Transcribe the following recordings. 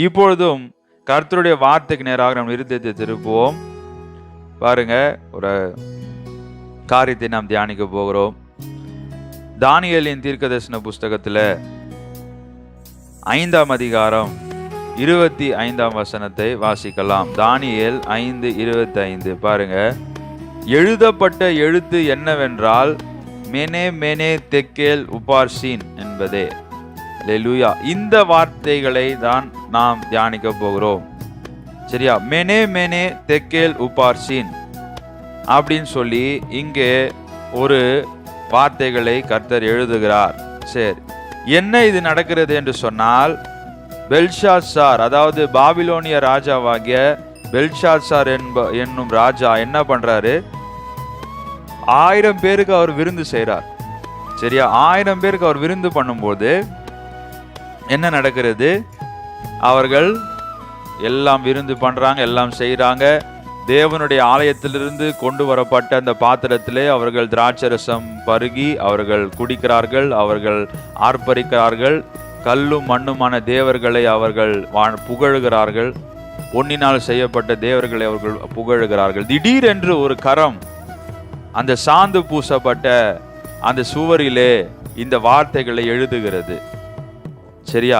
இப்பொழுதும் கர்த்தருடைய வார்த்தைக்கு நேராக நம் இருதயத்தை திருப்புவோம். பாருங்க, ஒரு காரியத்தை நாம் தியானிக்க போகிறோம். தானியேலின் தீர்க்கதரிசன புஸ்தகத்துல 5ஆம் அதிகாரம் 25ஆம் வசனத்தை வாசிக்கலாம். தானியேல் 5:25. பாருங்க, எழுதப்பட்ட எழுத்து என்னவென்றால் மெனே மெனே தெக்கேல் உபார்சீன் என்பதே. அல்லேலூயா. இந்த வார்த்தைகளை தான் நாம் தியானிக்க போகிறோம். சரியா? மெனே மெனே தெக்கேல் உபார்சீன் அப்படின்னு சொல்லி இங்கே ஒரு வார்த்தைகளை கர்த்தர் எழுதுகிறார். சரி, என்ன இது நடக்கிறது என்று சொன்னால், பெல்ஷாத்சார், அதாவது பாபிலோனிய ராஜாவாகிய பெல்ஷாத்சார் என்னும் ராஜா என்ன பண்றாரு? 1000 பேருக்கு அவர் விருந்து செய்கிறார். சரியா? 1000 பேருக்கு அவர் விருந்து பண்ணும்போது என்ன நடக்கிறது? அவர்கள் எல்லாம் விருந்து பண்றாங்க, எல்லாம் செய்யறாங்க. தேவனுடைய ஆலயத்திலிருந்து கொண்டு வரப்பட்ட அந்த பாத்திரத்திலே அவர்கள் திராட்சரசம் பருகி அவர்கள் குடிக்கிறார்கள், அவர்கள் ஆர்ப்பரிக்கிறார்கள். கல்லும் மண்ணுமான தேவர்களை அவர்கள் புகழுகிறார்கள். பொன்னினால் செய்யப்பட்ட தேவர்களை அவர்கள் புகழுகிறார்கள். திடீரென்று ஒரு கரம் அந்த சாந்து பூசப்பட்ட அந்த சுவரிலே இந்த வார்த்தைகளை எழுதுகிறது. சரியா?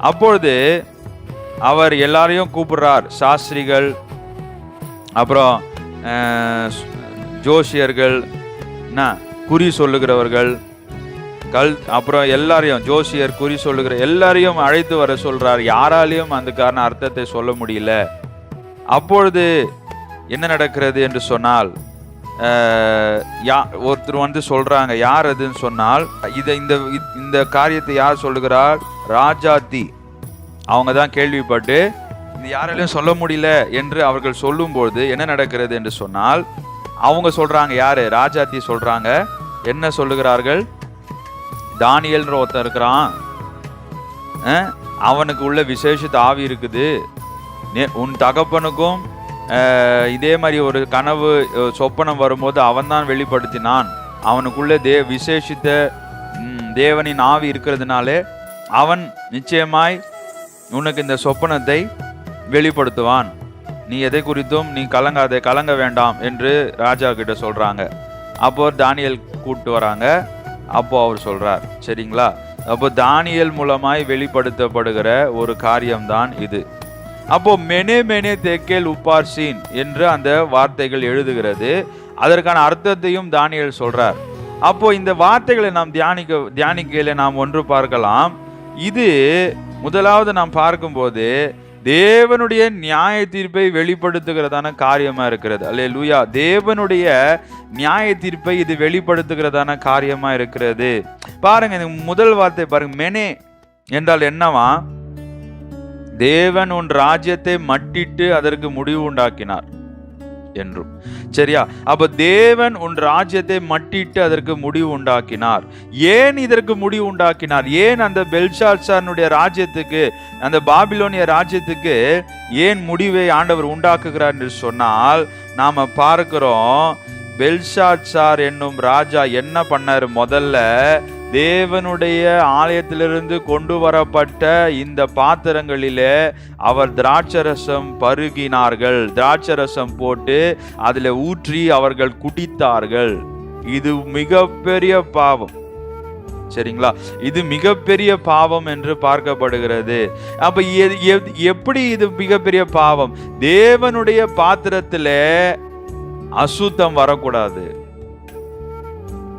அப்பொழுது அவர் எல்லாரையும் கூப்பிடுறார். சாஸ்திரிகள், அப்புறம் ஜோசியர்கள், குறி சொல்லுகிறவர்கள், அப்புறம் எல்லாரையும், ஜோசியர், குறி சொல்லுகிற எல்லாரையும் அழைத்து வர சொல்றார். யாராலையும் அதுக்கான அர்த்தத்தை சொல்ல முடியல. அப்பொழுது என்ன நடக்கிறது என்று சொன்னால், ஒருத்தர் வந்து சொல்றாங்க. யார் அதுன்னு சொன்னால், இந்த காரியத்தை யார் சொல்லுகிறார்? ராஜாத்தி. அவங்க தான் கேள்விப்பட்டு இது யாராலையும் சொல்ல முடியல என்று அவர்கள் சொல்லும்போது என்ன நடக்கிறது என்று சொன்னால், அவங்க சொல்றாங்க. யாரு? ராஜாத்தி சொல்றாங்க. என்ன சொல்லுகிறார்கள்? தானியேல்ன்ற ஒருத்தன் இருக்கிறான், அவனுக்கு உள்ள விசேஷித்த ஆவி இருக்குது. உன் தகப்பனுக்கும் இதே மாதிரி ஒரு கனவு சொப்பனம் வரும்போது அவன் தான் வெளிப்படுத்தினான். அவனுக்குள்ள விசேஷித்த தேவனின் ஆவி இருக்கிறதுனாலே அவன் நிச்சயமாய் உனக்கு இந்த சொப்பனத்தை வெளிப்படுத்துவான். நீ எதை குறித்தும் நீ கலங்க வேண்டாம் என்று ராஜா கிட்ட சொல்றாங்க. அப்போ தானியேல் கூப்பிட்டு வராங்க. அப்போ அவர் சொல்றார். சரிங்களா? அப்போ தானியேல் மூலமாய் வெளிப்படுத்தப்படுகிற ஒரு காரியம்தான் இது. அப்போ மெனே மெனே தெக்கேல் உபார்சீன் என்று அந்த வார்த்தைகள் எழுதுகிறது. அதற்கான அர்த்தத்தையும் தானியேல் சொல்றார். அப்போ இந்த வார்த்தைகளை நாம் தியானிக்கையில நாம் ஒன்று பார்க்கலாம். இது முதலாவது நாம் பார்க்கும்போது தேவனுடைய நியாய தீர்ப்பை வெளிப்படுத்துகிறதான காரியமா இருக்கிறது. அல்லேலூயா. தேவனுடைய நியாய தீர்ப்பை இது வெளிப்படுத்துகிறதான காரியமா இருக்கிறது. பாருங்க, இந்த முதல் வார்த்தை பாருங்க. மெனே என்றால் என்னவா? தேவன் உன் ராஜ்யத்தை மட்டிட்டு அதற்கு முடிவு உண்டாக்கினார் என்றும். சரியா? அப்ப தேவன் உன் ராஜ்யத்தை மட்டிட்டு அதற்கு முடிவு உண்டாக்கினார். ஏன் இதற்கு முடிவு உண்டாக்கினார்? ஏன் அந்த பெல்ஷாத்சாருடைய ராஜ்யத்துக்கு, அந்த பாபிலோனிய ராஜ்யத்துக்கு ஏன் முடிவை ஆண்டவர் உண்டாக்குகிறார் என்று சொன்னால், நாம பார்க்கிறோம், பெல்ஷாத்சார் என்னும் ராஜா என்ன பண்ணாரு? முதல்ல தேவனுடைய ஆலயத்திலிருந்து கொண்டு வரப்பட்ட இந்த பாத்திரங்களிலே அவர் திராட்சரசம் பருகினார்கள். திராட்சரசம் போட்டு அதில் ஊற்றி அவர்கள் குடித்தார்கள். இது மிகப்பெரிய பாவம். சரிங்களா? இது மிகப்பெரிய பாவம் என்று பார்க்கப்படுகிறது. அப்ப எப்படி இது மிகப்பெரிய பாவம்? தேவனுடைய பாத்திரத்திலே அசுத்தம் வரக்கூடாது.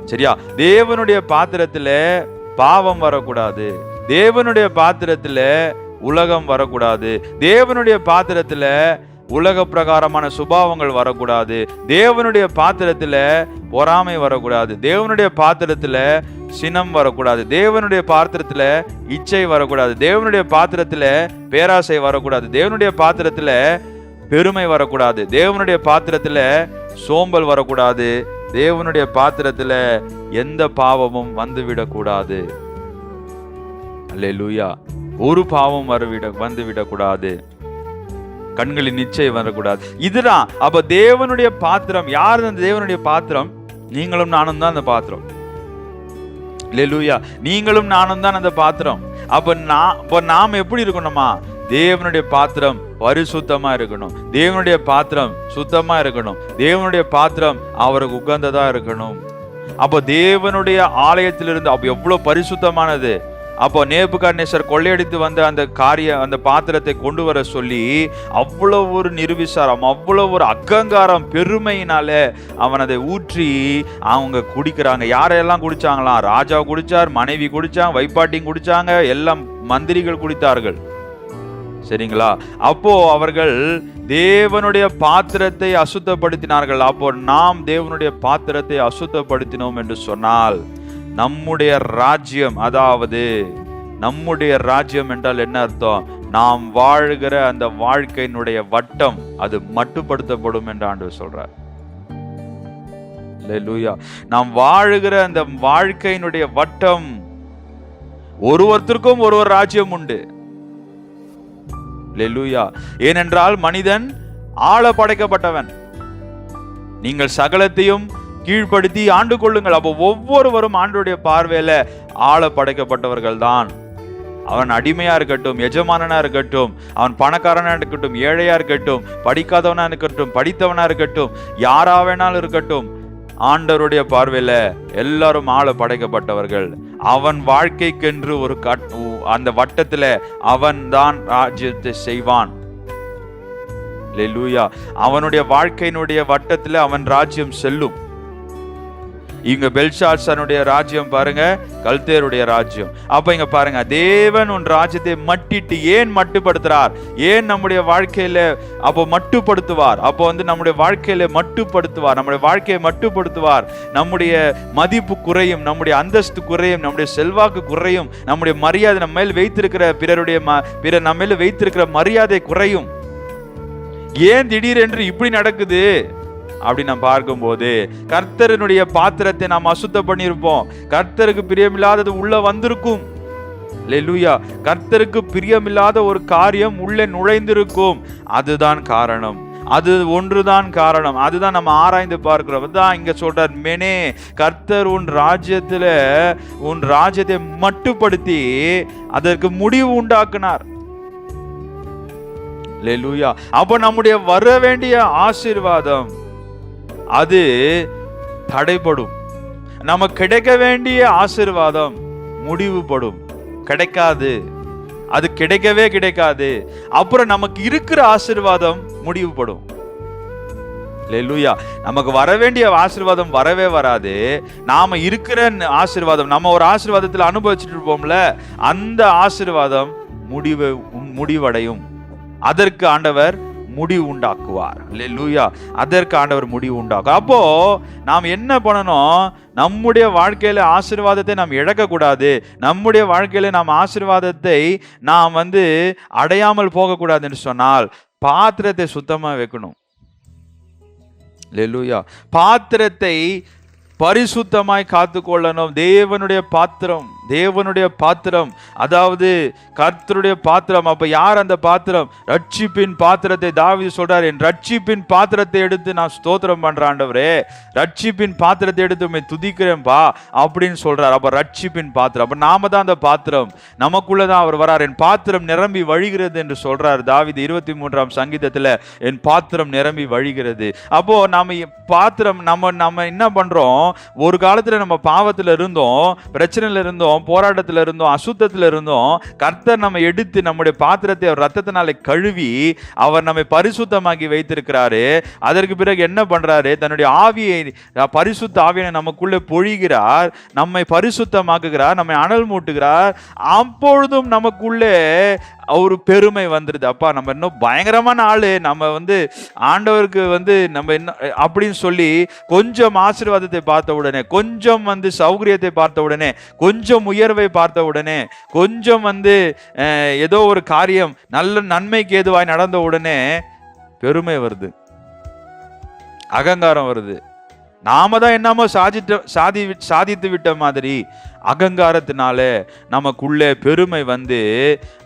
சரியா? தேவனுடைய பாத்திரத்துல பாவம் வரக்கூடாது. தேவனுடைய பாத்திரத்துல உலகம் வரக்கூடாது. தேவனுடைய பாத்திரத்துல உலக பிரகாரமான சுபாவங்கள் வரக்கூடாது. தேவனுடைய பாத்திரத்துல பொறாமை வரக்கூடாது. தேவனுடைய பாத்திரத்துல சினம் வரக்கூடாது. தேவனுடைய பாத்திரத்துல இச்சை வரக்கூடாது. தேவனுடைய பாத்திரத்துல பேராசை வரக்கூடாது. தேவனுடைய பாத்திரத்துல பெருமை வரக்கூடாது. தேவனுடைய பாத்திரத்துல சோம்பல் வரக்கூடாது. தேவனுடைய பாத்திரத்துல எந்த பாவமும் வந்துவிடக்கூடாது. அல்லேலூயா. ஒரு பாவம் வந்துவிடக்கூடாது. கண்களின் நிச்சயம் வரக்கூடாது. இதுதான். அப்ப தேவனுடைய பாத்திரம் யார்? அந்த தேவனுடைய பாத்திரம் நீங்களும் நானும் தான் அந்த பாத்திரம். அல்லேலூயா. நீங்களும் நானும் தான் அந்த பாத்திரம். அப்ப நாம் எப்படி இருக்கணுமா? தேவனுடைய பாத்திரம் பரிசுத்தமா இருக்கணும், தேவனுடைய பாத்திரம் சுத்தமா இருக்கணும், தேவனுடைய பாத்திரம் அவருக்கு உகந்ததா இருக்கணும். அப்போ தேவனுடைய ஆலயத்திலிருந்து அப்போ எவ்வளவு பரிசுத்தமானது. அப்போ நேபுகாத்நேசர் கொள்ளையடித்து வந்த அந்த பாத்திரத்தை கொண்டு வர சொல்லி அவ்வளவு ஒரு நிர்விசாரம், அவ்வளவு ஒரு அகங்காரம், பெருமையினால அவன் அதை ஊற்றி அவங்க குடிக்கிறாங்க. யாரெல்லாம் குடிச்சாங்களாம்? ராஜா குடிச்சார், மனைவி குடிச்சாங்க, வைப்பாட்டியும் குடிச்சாங்க, எல்லாம் மந்திரிகள் குடித்தார்கள். சரிங்களா? அப்போ அவர்கள் தேவனுடைய பாத்திரத்தை அசுத்தப்படுத்தினார்கள். அப்போ நாம் தேவனுடைய பாத்திரத்தை அசுத்தப்படுத்தினோம் என்று சொன்னால் நம்முடைய ராஜ்யம், அதாவது நம்முடைய ராஜ்யம் என்றால் என்ன அர்த்தம்? நாம் வாழ்கிற அந்த வாழ்க்கையினுடைய வட்டம் அது மட்டுப்படுத்தப்படும் என்று ஆண்டவர் சொல்றார். அல்லேலூயா. நாம் வாழுகிற அந்த வாழ்க்கையினுடைய வட்டம், ஒருவருக்கும் ஒரு ராஜ்யம் உண்டு. அல்லேலூயா. ஏனென்றால் மனிதன் ஆள படைக்கப்பட்டவன். நீங்கள் சகலத்தையும் கீழ்ப்படுத்தி ஆண்டு கொள்ளுங்கள். அப்போ ஒவ்வொருவரும் ஆண்டுடைய பார்வையில ஆள படைக்கப்பட்டவர்கள் தான். அவன் அடிமையா இருக்கட்டும், எஜமானனா இருக்கட்டும், அவன் பணக்காரனா இருக்கட்டும், ஏழையா இருக்கட்டும், படிக்காதவனா இருக்கட்டும், படித்தவனா இருக்கட்டும், யாரா வேணாலும் இருக்கட்டும், ஆண்டவருடைய பார்வையில எல்லாரும் ஆள படைக்கப்பட்டவர்கள். அவன் வாழ்க்கைக்கென்று ஒரு அந்த வட்டத்துல அவன் தான் ராஜ்யத்தை செய்வான். அல்லேலூயா. அவனுடைய வாழ்க்கையினுடைய வட்டத்துல அவன் ராஜ்யம் செல்லும். இங்க பெல்ஷாத்சாருடைய ராஜ்யம் பாருங்க, கல்தேருடைய ராஜ்யம். அப்ப இங்க பாருங்க, தேவன் உன் ராஜ்யத்தை மட்டிட்டு ஏன் மட்டுப்படுத்துறார்? ஏன் நம்முடைய வாழ்க்கையில அப்போ மட்டுப்படுத்துவார்? அப்போ நம்முடைய வாழ்க்கையில மட்டுப்படுத்துவார், நம்முடைய வாழ்க்கையை மட்டுப்படுத்துவார். நம்முடைய மதிப்பு குறையும், நம்முடைய அந்தஸ்து குறையும், நம்முடைய செல்வாக்கு குறையும், நம்முடைய மரியாதை நம்ம மேல் வைத்திருக்கிற பிறர் நம்ம மேல் வைத்திருக்கிற மரியாதை குறையும். ஏன் திடீரென்று இப்படி நடக்குது அப்படி நாம் பார்க்கும்போது, கர்த்தருடைய பாத்திரத்தை நாம் அசுத்தம் பண்ணியிருப்போம். கர்த்தருக்கு பிரியமில்லாதது உள்ள வந்திருக்கும். அல்லேலூயா. கர்த்தருக்கு பிரியமில்லாத ஒரு காரியம் உள்ளே நுழைந்திருக்கும். அதுதான் காரணம், அது ஒன்றுதான் காரணம். அதுதான் நம்ம ஆராய்ந்து பார்க்கிறோம். தான் இங்க சொல்றார், மெனே கர்த்தர் உன் ராஜ்யத்தை மட்டுப்படுத்தி அதற்கு முடிவு உண்டாக்குனார். அல்லேலூயா. அப்ப நம்முடைய வர வேண்டிய ஆசீர்வாதம் அது தடைப்படும். நமக்கு கிடைக்க வேண்டிய ஆசீர்வாதம் முடிவுபடும், கிடைக்காது. அது கிடைக்கவே கிடைக்காது. அப்புறம் நமக்கு இருக்கிற ஆசீர்வாதம் முடிவுபடும். அல்லேலூயா. நமக்கு வர வேண்டிய ஆசீர்வாதம் வரவே வராது. நாம இருக்கிற ஆசீர்வாதம், நம்ம ஒரு ஆசீர்வாதத்தில் அனுபவிச்சுட்டு இருப்போம்ல, அந்த ஆசீர்வாதம் முடிவடையும். அதற்கு ஆண்டவர் முடிவு உண்டாக்குவார். அல்லேலூயா. அதற்கு ஆண்டவர் முடிவு உண்டாக்குவார். அப்போ நாம் என்ன பண்ணணும்? நம்முடைய வாழ்க்கையில ஆசீர்வாதத்தை நாம் இழக்க கூடாது. நம்முடைய வாழ்க்கையில நாம் ஆசீர்வாதத்தை நாம் அடையாமல் போகக்கூடாது என்று சொன்னால் பாத்திரத்தை சுத்தமா வைக்கணும். அல்லேலூயா. பாத்திரத்தை பரிசுத்தமாய் காத்து கொள்ளணும். தேவனுடைய பாத்திரம், அதாவது கர்த்தருடைய பாத்திரம். அப்ப யார் அந்த பாத்திரம்? ரட்சிப்பின் பாத்திரத்தை தாவீது சொல்றார், என் ரட்சிப்பின் பாத்திரத்தை எடுத்து நான் ஸ்தோத்திரம் பண்றேன் ஆண்டவரே, ரட்சிப்பின் பாத்திரத்தை எடுத்து துதிக்கிறேன்பா அப்படின்னு சொல்றார். அப்ப ரட்சிப்பின் பாத்திரம், அப்ப நாம தான் அந்த பாத்திரம். நமக்குள்ளதான் அவர் வரார். என் பாத்திரம் நிரம்பி வழிகிறது என்று சொல்றார் தாவீது 23ஆம் சங்கீதத்துல, என் பாத்திரம் நிரம்பி வழிகிறது. அப்போ நாம பாத்திரம், நம்ம என்ன பண்றோம்? ஒரு காலத்துல நம்ம பாவத்துல இருந்தோம், பிரச்சனையில இருந்தோம், போராட்டத்துல இருந்தோம், அசுத்தத்துல இருந்தோம். கர்த்தர் நம்ம எடுத்து நம்முடைய பாத்திரத்தை அவர் ரத்தத்தினாலே கழுவி அவர் நம்மை பரிசுத்தமாக்கி வைத்திருக்கிறாரு. அதற்கு பிறகு என்ன பண்றாரு? தன்னுடைய ஆவியை, பரிசுத்த ஆவியை நமக்குள்ளே பொழிகிறார், நம்மை பரிசுத்தமாக்குகிறார், நம்மை அனல் மூட்டுகிறார். அப்பொழுதும் நமக்குள்ளே ஒரு பெருமை வந்துருது. அப்பா நம்ம இன்னும் பயங்கரமான ஆளு, நம்ம ஆண்டவருக்கு நம்ம என்ன அப்படின்னு சொல்லி கொஞ்சம் ஆசீர்வாதத்தை பார்த்த உடனே, கொஞ்சம் சௌகரியத்தை பார்த்த உடனே, கொஞ்சம் உயர்வை பார்த்த உடனே, கொஞ்சம் ஏதோ ஒரு காரியம் நல்ல நன்மைக்கு ஏதுவாய் நடந்த உடனே பெருமை வருது, அகங்காரம் வருது. நாம தான் என்னமோ சாதித்து விட்ட மாதிரி அகங்காரத்தினால நமக்குள்ளே பெருமை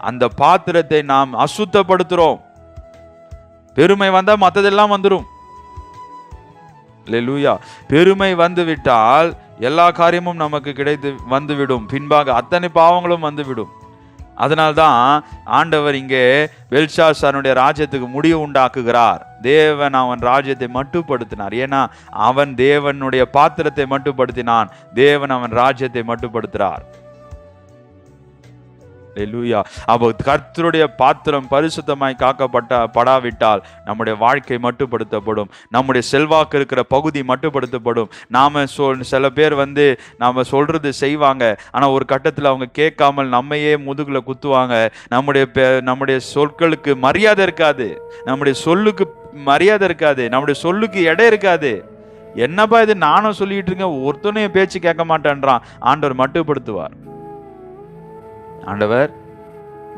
அந்த பாத்திரத்தை நாம் அசுத்தப்படுத்துறோம். பெருமை வந்தா மற்றதெல்லாம் வந்துடும். அல்லேலூயா. பெருமை வந்துவிட்டால் எல்லா காரியமும் நமக்கு கிடைத்து வந்துவிடும். பின்பாக அத்தனை பாவங்களும் வந்துவிடும். அதனால்தான் ஆண்டவர் இங்கே பெல்ஷாத்சாருடைய ராஜ்யத்துக்கு முடிவு உண்டாக்குகிறார். தேவன் அவன் ராஜ்யத்தை மட்டுப்படுத்தினார். ஏன்னா அவன் தேவனுடைய பாத்திரத்தை மட்டுப்படுத்தினான். தேவன் அவன் ராஜ்யத்தை மட்டுப்படுத்துகிறார். அப்போ கர்த்தருடைய பாத்திரம் பரிசுத்தமாய் காக்கப்படாவிட்டால் நம்முடைய வாழ்க்கை மட்டுப்படுத்தப்படும். நம்முடைய செல்வாக்கு இருக்கிற பகுதி மட்டுப்படுத்தப்படும். நாம சில பேர் நாம சொல்றது செய்வாங்க, ஆனா ஒரு கட்டத்தில் அவங்க கேட்காமல் நம்மையே முதுகுல குத்துவாங்க. நம்முடைய சொற்களுக்கு மரியாதை இருக்காது, நம்முடைய சொல்லுக்கு மரியாதை இருக்காது, நம்முடைய சொல்லுக்கு இடம் இருக்காது. என்னப்பா இது, நானும் சொல்லிட்டு இருக்கேன், ஒருத்தனையும் பேச்சு கேட்க மாட்டேன்றான். ஆண்டவர் மட்டுப்படுத்துவார். ஆண்டவர்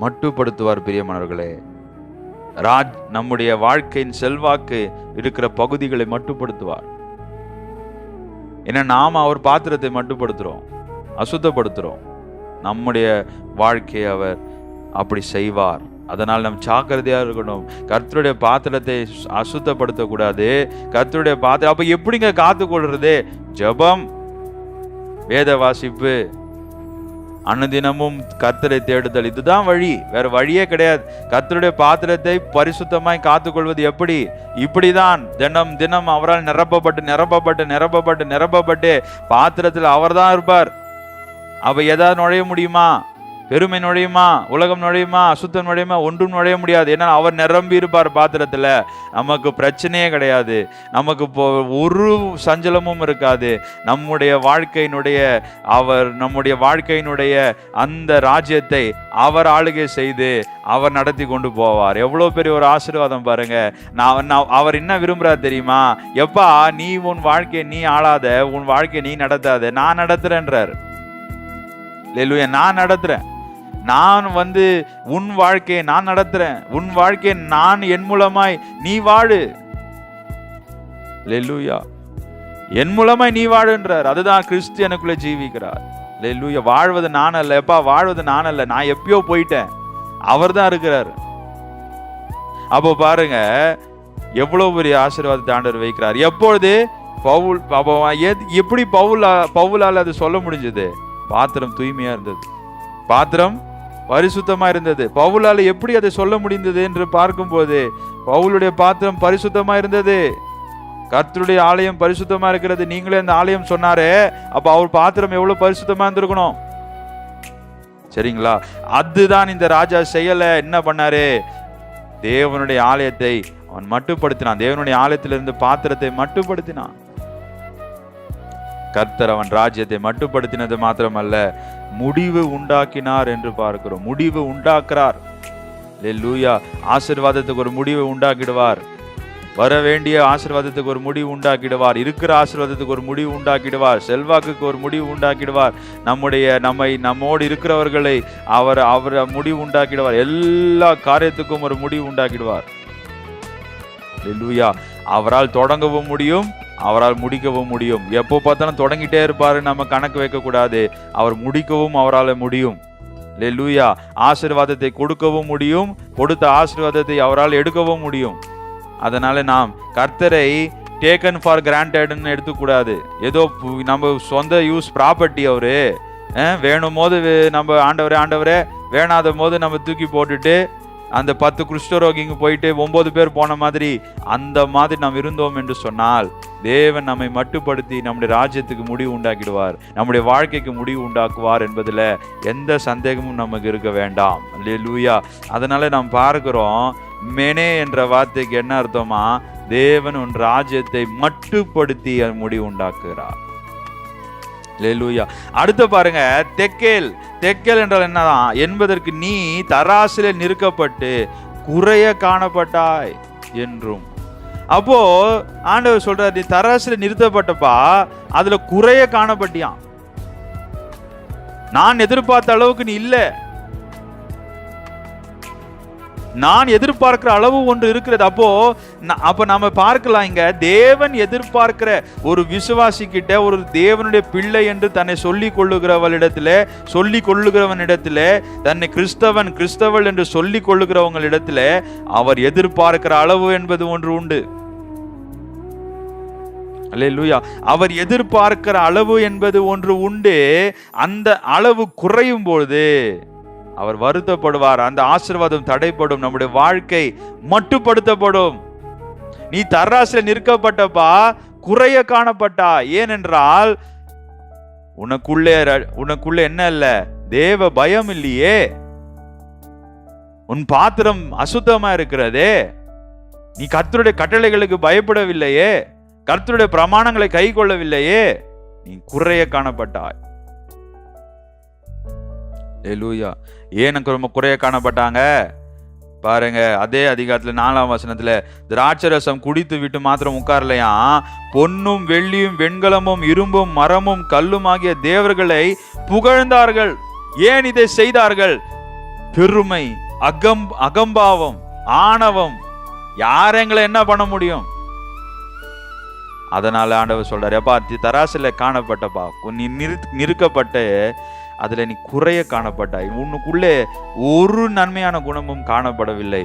மட்டுப்படுத்துவார். பிரியமானவர்களே, நம்முடைய வாழ்க்கையின் செல்வாக்கு இருக்கிற பகுதிகளை மட்டுப்படுத்துவார். ஏன்னா நாம அவர் பாத்திரத்தை மட்டுப்படுத்துறோம், அசுத்தப்படுத்துறோம். நம்முடைய வாழ்க்கையை அவர் அப்படி செய்வார். அதனால் நம்ம ஜாக்கிரதையா இருக்கணும். கர்த்தருடைய பாத்திரத்தை அசுத்தப்படுத்தக்கூடாது. கர்த்தருடைய பாத்திரம் அப்ப எப்படிங்க காத்து கொள்றது? ஜெபம், வேத வாசிப்பு, அனுதினமும் கர்த்தரை தேடுதல், இதுதான் வழி. வேற வழியே கிடையாது. கர்த்தருடைய பாத்திரத்தை பரிசுத்தமாய் காத்துக்கொள்வது எப்படி? இப்படிதான் தினம் தினம் அவரால் நிரப்பப்பட்டு பாத்திரத்தில் அவர் தான் இருப்பார். அப்ப ஏதாவது நுழைய முடியுமா? பெருமை நுழையுமா? உலகம் நுழையுமா? அசுத்தம் நுழையுமா? ஒன்றும் நுழைய முடியாது. ஏன்னா அவர் நிரம்பி இருப்பார் பாத்திரத்துல. நமக்கு பிரச்சனையே கிடையாது. நமக்கு ஒரு சஞ்சலமும் இருக்காது. நம்முடைய வாழ்க்கையினுடைய அந்த ராஜ்யத்தை அவர் ஆளுகை செய்து அவர் நடத்தி கொண்டு போவார். எவ்வளவு பெரிய ஒரு ஆசீர்வாதம் பாருங்க. அவர் என்ன விரும்புறார் தெரியுமா? எப்பா நீ உன் வாழ்க்கையை நீ ஆளாத, உன் வாழ்க்கையை நீ நடத்தாத, நான் நடத்துறேன்றார். அல்லேலூயா. நான் நடத்துறேன். நான் உன் வாழ்க்கையை நான் நடத்துறேன். உன் வாழ்க்கையை நான் என் மூலமாய் நீ வாழு. அல்லேலூயா. என் மூலமாய் நீ வாழுன்றார். அதுதான் கிறிஸ்தியனுக்குள்ள ஜீவிக்கிறார். அல்லேலூயா. வாழ்வது நான் அல்ல, எப்பா வாழ்வது நான் அல்ல, நான் எப்பயோ போயிட்டேன், அவர் தான் இருக்கிறார். அப்போ பாருங்க எவ்வளவு பெரிய ஆசீர்வாதத்தை ஆண்டவர் வைக்கிறார். எப்பொழுது பவுல் எப்படி பவுலால் அது சொல்ல முடிஞ்சது? பாத்திரம் தூய்மையா இருந்தது, பாத்திரம் பரிசுத்தமா இருந்தது. பவுலால எப்படி அதை சொல்ல முடிந்தது என்று பார்க்கும்போது பவுலுடைய பாத்திரம் பரிசுத்தமா இருந்தது. கர்த்தருடைய ஆலயம் பரிசுத்தமா இருக்கிறது. நீங்களே அந்த ஆலயம் சொன்னாரே, அப்ப அவர் பாத்திரம் எவ்வளவு பரிசுத்தமா இருந்திருக்கணும். சரிங்களா? அதுதான் இந்த ராஜா செய்யல. என்ன பண்ணாரு? தேவனுடைய ஆலயத்தை அவன் மட்டுப்படுத்தினான். தேவனுடைய ஆலயத்திலிருந்து பாத்திரத்தை மட்டுப்படுத்தினான். கர்த்தர் அவன் ராஜ்யத்தை மட்டுப்படுத்தினது மாத்திரமல்ல, முடிவு உண்டாக்கினார் என்று பார்க்கிறோம். முடிவு உண்டாக்குறார். அல்லேலூயா. ஆசீர்வாதத்துக்கு ஒரு முடிவு உண்டாக்கிடுவார். வர வேண்டிய ஆசீர்வாதத்துக்கு ஒரு முடிவு உண்டாக்கிடுவார். இருக்கிற ஆசீர்வாதத்துக்கு ஒரு முடிவு உண்டாக்கிடுவார். செல்வாக்குக்கு ஒரு முடிவு உண்டாக்கிடுவார். நம்மோடு இருக்கிறவர்களை அவர் முடிவு உண்டாக்கிடுவார். எல்லா காரியத்துக்கும் ஒரு முடிவு உண்டாக்கிடுவார். அல்லேலூயா. அவரால் தொடங்கவும் முடியும், அவரால் முடிக்கவும் முடியும். எப்போ பார்த்தாலும் தொடங்கிட்டே இருப்பாரு, நம்ம கணக்கு வைக்க கூடாது. அவர் முடிக்கவும் அவரால் முடியும். அல்லேலூயா. ஆசீர்வாதத்தை கொடுக்கவும் முடியும், கொடுத்த ஆசீர்வாதத்தை அவரால் எடுக்கவும் முடியும். அதனால நாம் கர்த்தரை டேக்கன் ஃபார் கிராண்டட்னு எடுத்துக்கூடாது. ஏதோ நம்ம சொந்த யூஸ் ப்ராப்பர்ட்டி. அவரு வேணும் போது நம்ம ஆண்டவரே வேணாத போது நம்ம தூக்கி போட்டுட்டு அந்த 10 குஷ்டரோகிங்க போயிட்டு 9 பேர் போன மாதிரி அந்த மாதிரி நாம் இருந்தோம் என்று சொன்னால் தேவன் நம்மை மட்டுப்படுத்தி நம்முடைய ராஜ்யத்துக்கு முடிவு உண்டாக்கிடுவார், நம்முடைய வாழ்க்கைக்கு முடிவு உண்டாக்குவார் என்பதில் எந்த சந்தேகமும் நமக்கு இருக்க வேண்டாம். அல்லேலூயா. அதனால நாம் பார்க்கிறோம், மெனே என்ற வார்த்தைக்கு என்ன அர்த்தமா? தேவன் உன் ராஜ்யத்தை மட்டுப்படுத்தி முடிவு உண்டாக்குகிறார். அல்லேலூயா. அடுத்து பாருங்க, தெக்கேல். தெக்கேல் என்றால் என்னதான் என்பதற்கு நீ தராசிலே நிறுக்கப்பட்டு குறைய காணப்பட்டாய் என்றும். அப்போ ஆண்டவர் சொல்றாரு, நீ தராசில நிறுத்தப்பட்டப்பா, அதுல குறைய காணப்பட்டியான். நான் எதிர்பார்த்த அளவுக்கு நீ இல்ல. நான் எதிர்பார்க்கிற அளவு ஒன்று இருக்கிறது. அப்ப நாம பார்க்கலாம், இங்க தேவன் எதிர்பார்க்கிற ஒரு விசுவாசி கிட்ட, ஒரு தேவனுடைய பிள்ளை என்று தன்னை சொல்லிக் கொள்ளுகிறவனிடத்திலே, தன்னை கிறிஸ்தவள் என்று சொல்லிக் கொள்ளுகிறவங்களிடத்திலே அவர் எதிர்பார்க்கிற அளவு என்பது ஒன்று உண்டு. அல்லேலூயா. அவர் எதிர்பார்க்கிற அளவு என்பது ஒன்று உண்டு. அந்த அளவு குறையும் பொழுது அவர் வருத்தப்படுவார். அந்த ஆசீர்வாதம் தடைப்படும். நம்முடைய வாழ்க்கை மட்டுப்படுத்தப்படும். நீ தராசில நிற்கப்பட்டப்பா, குறைய காணப்பட்டா. ஏனென்றால் உனக்குள்ள என்ன இல்ல? தேவ பயம் இல்லையே. உன் பாத்திரம் அசுத்தமா இருக்கிறதே. நீ கர்த்தருடைய கட்டளைகளுக்கு பயப்படவில்லையே, கர்த்தருடைய பிரமாணங்களை கை கொள்ளவில்லையே, நீ குறைய காணப்பட்டாய். ஹல்லேலூயா. ஏன் ரொம்ப குறைய காணப்பட்டாங்க பாருங்க. அதே அதிகாரத்துல 4ஆம் வசனத்துல, திராட்சரசம் குடித்து விட்டு மாத்திரம் உட்காரலையா, பொன்னும் வெள்ளியும் வெண்கலமும் இரும்பும் மரமும் கல்லும் ஆகிய தேவர்களை புகழ்ந்தார்கள். ஏன் இதை செய்தார்கள்? பெருமை, அகம்பாவம், ஆணவம். யார் எங்களை என்ன பண்ண முடியும்? அதனால ஆண்டவர் சொல்றாரு, அப்பா தராசில காணப்பட்டப்பா, நீ நிறுக்கப்பட்ட, அதுல நீ குறைய காணப்பட்டாய். உன்னுக்குள்ளே ஒரு நன்மையான குணமும் காணப்படவில்லை.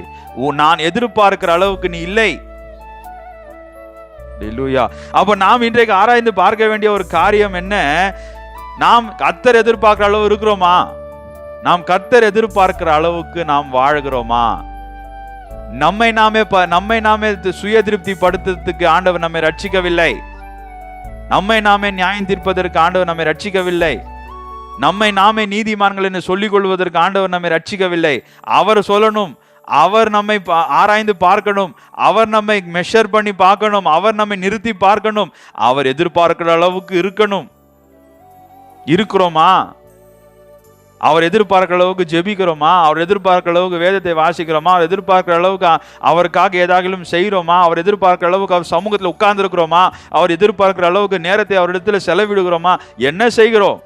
நான் எதிர்பார்க்கிற அளவுக்கு நீ இல்லை. ஹல்லேலூயா. அப்ப நாம் இன்றைக்கு ஆராய்ந்து பார்க்க வேண்டிய ஒரு காரியம் என்ன? நாம் கர்த்தர் எதிர்பார்க்கிற அளவு இருக்கிறோமா? நாம் கர்த்தர் எதிர்பார்க்கிற அளவுக்கு நாம் வாழ்கிறோமா? நம்மை நாமே சுய திருப்தி படுத்துறதுக்கு ஆண்டவர் நம்மை ரட்சிக்கவில்லை. நம்மை நாமே நியாயம் தீர்ப்பதற்கு ஆண்டவர் நம்மை ரட்சிக்கவில்லை. நம்மை நாமே நீதிமான்கள் என்று சொல்லிக் கொள்வதற்கு ஆண்டவர் நம்மை ரட்சிக்கவில்லை. அவர் சொல்லணும், அவர் நம்மை ஆராய்ந்து பார்க்கணும், அவர் நம்மை மெஷர் பண்ணி பார்க்கணும், அவர் நம்மை நிறுத்தி பார்க்கணும். அவர் எதிர்பார்க்கிற அளவுக்கு இருக்கிறோமா? அவர் எதிர்பார்க்கிற அளவுக்கு ஜெபிக்கிறோமா? அவர் எதிர்பார்க்கிற அளவுக்கு வேதத்தை வாசிக்கிறோமா? அவர் எதிர்பார்க்கிற அளவுக்கு அவருக்காக ஏதாகிலும் செய்கிறோமா? அவர் எதிர்பார்க்கிற அளவுக்கு அவர் சமூகத்தில் உட்கார்ந்து இருக்கிறோமா? அவர் எதிர்பார்க்கிற அளவுக்கு நேரத்தை அவரிடத்துல செலவிடுகிறோமா? என்ன செய்கிறோம்?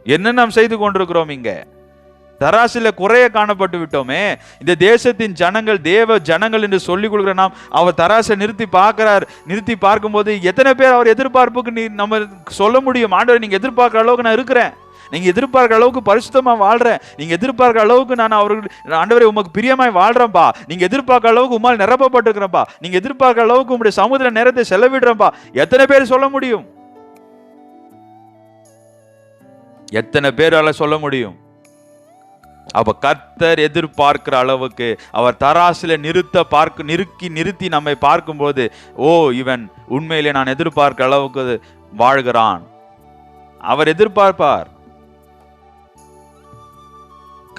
என்ன நாம் செய்து கொண்டிருக்கிறோம்? இங்க தராசில குறைய காணப்பட்டு விட்டோமே. இந்த தேசத்தின் ஜனங்கள் தேவ ஜனங்கள் என்று சொல்லிக் கொடுக்கிற நாம் அவர் தராசை நிறுத்தி பார்க்கிறார். நிறுத்தி பார்க்கும்போது எத்தனை பேர் அவர் எதிர்பார்ப்புக்கு நம்ம சொல்ல முடியும்? ஆண்டவர், நீங்க எதிர்பார்க்கிற அளவுக்கு நான் இருக்கிறேன், நீங்க எதிர்பார்க்கிற அளவுக்கு பரிசுத்தமா வாழ்றேன், நீங்க எதிர்பார்க்கிற அளவுக்கு நான் அவர்கள் ஆண்டவரே உமக்கு பிரியமாய் வாழ்றேன்பா, நீங்க எதிர்பார்க்கிற அளவுக்கு உம்மால் நிரப்பப்பட்டிருக்கிறேன்பா, நீங்க எதிர்பார்க்கிற அளவுக்கு உங்களுடைய சமுதிர நேரத்தை செலவிடுறேன்பா. எத்தனை பேர் சொல்ல முடியும்? எத்தனை பேரால சொல்ல முடியும்? அப்ப கர்த்தர் எதிர்பார்க்கிற அளவுக்கு அவர் தராசில நிறுத்தி நம்மை பார்க்கும்போது, ஓ, இவன் உண்மையிலே நான் எதிர்பார்க்கிற அளவுக்கு வாழ்கிறான். அவர் எதிர்பார்ப்பார்.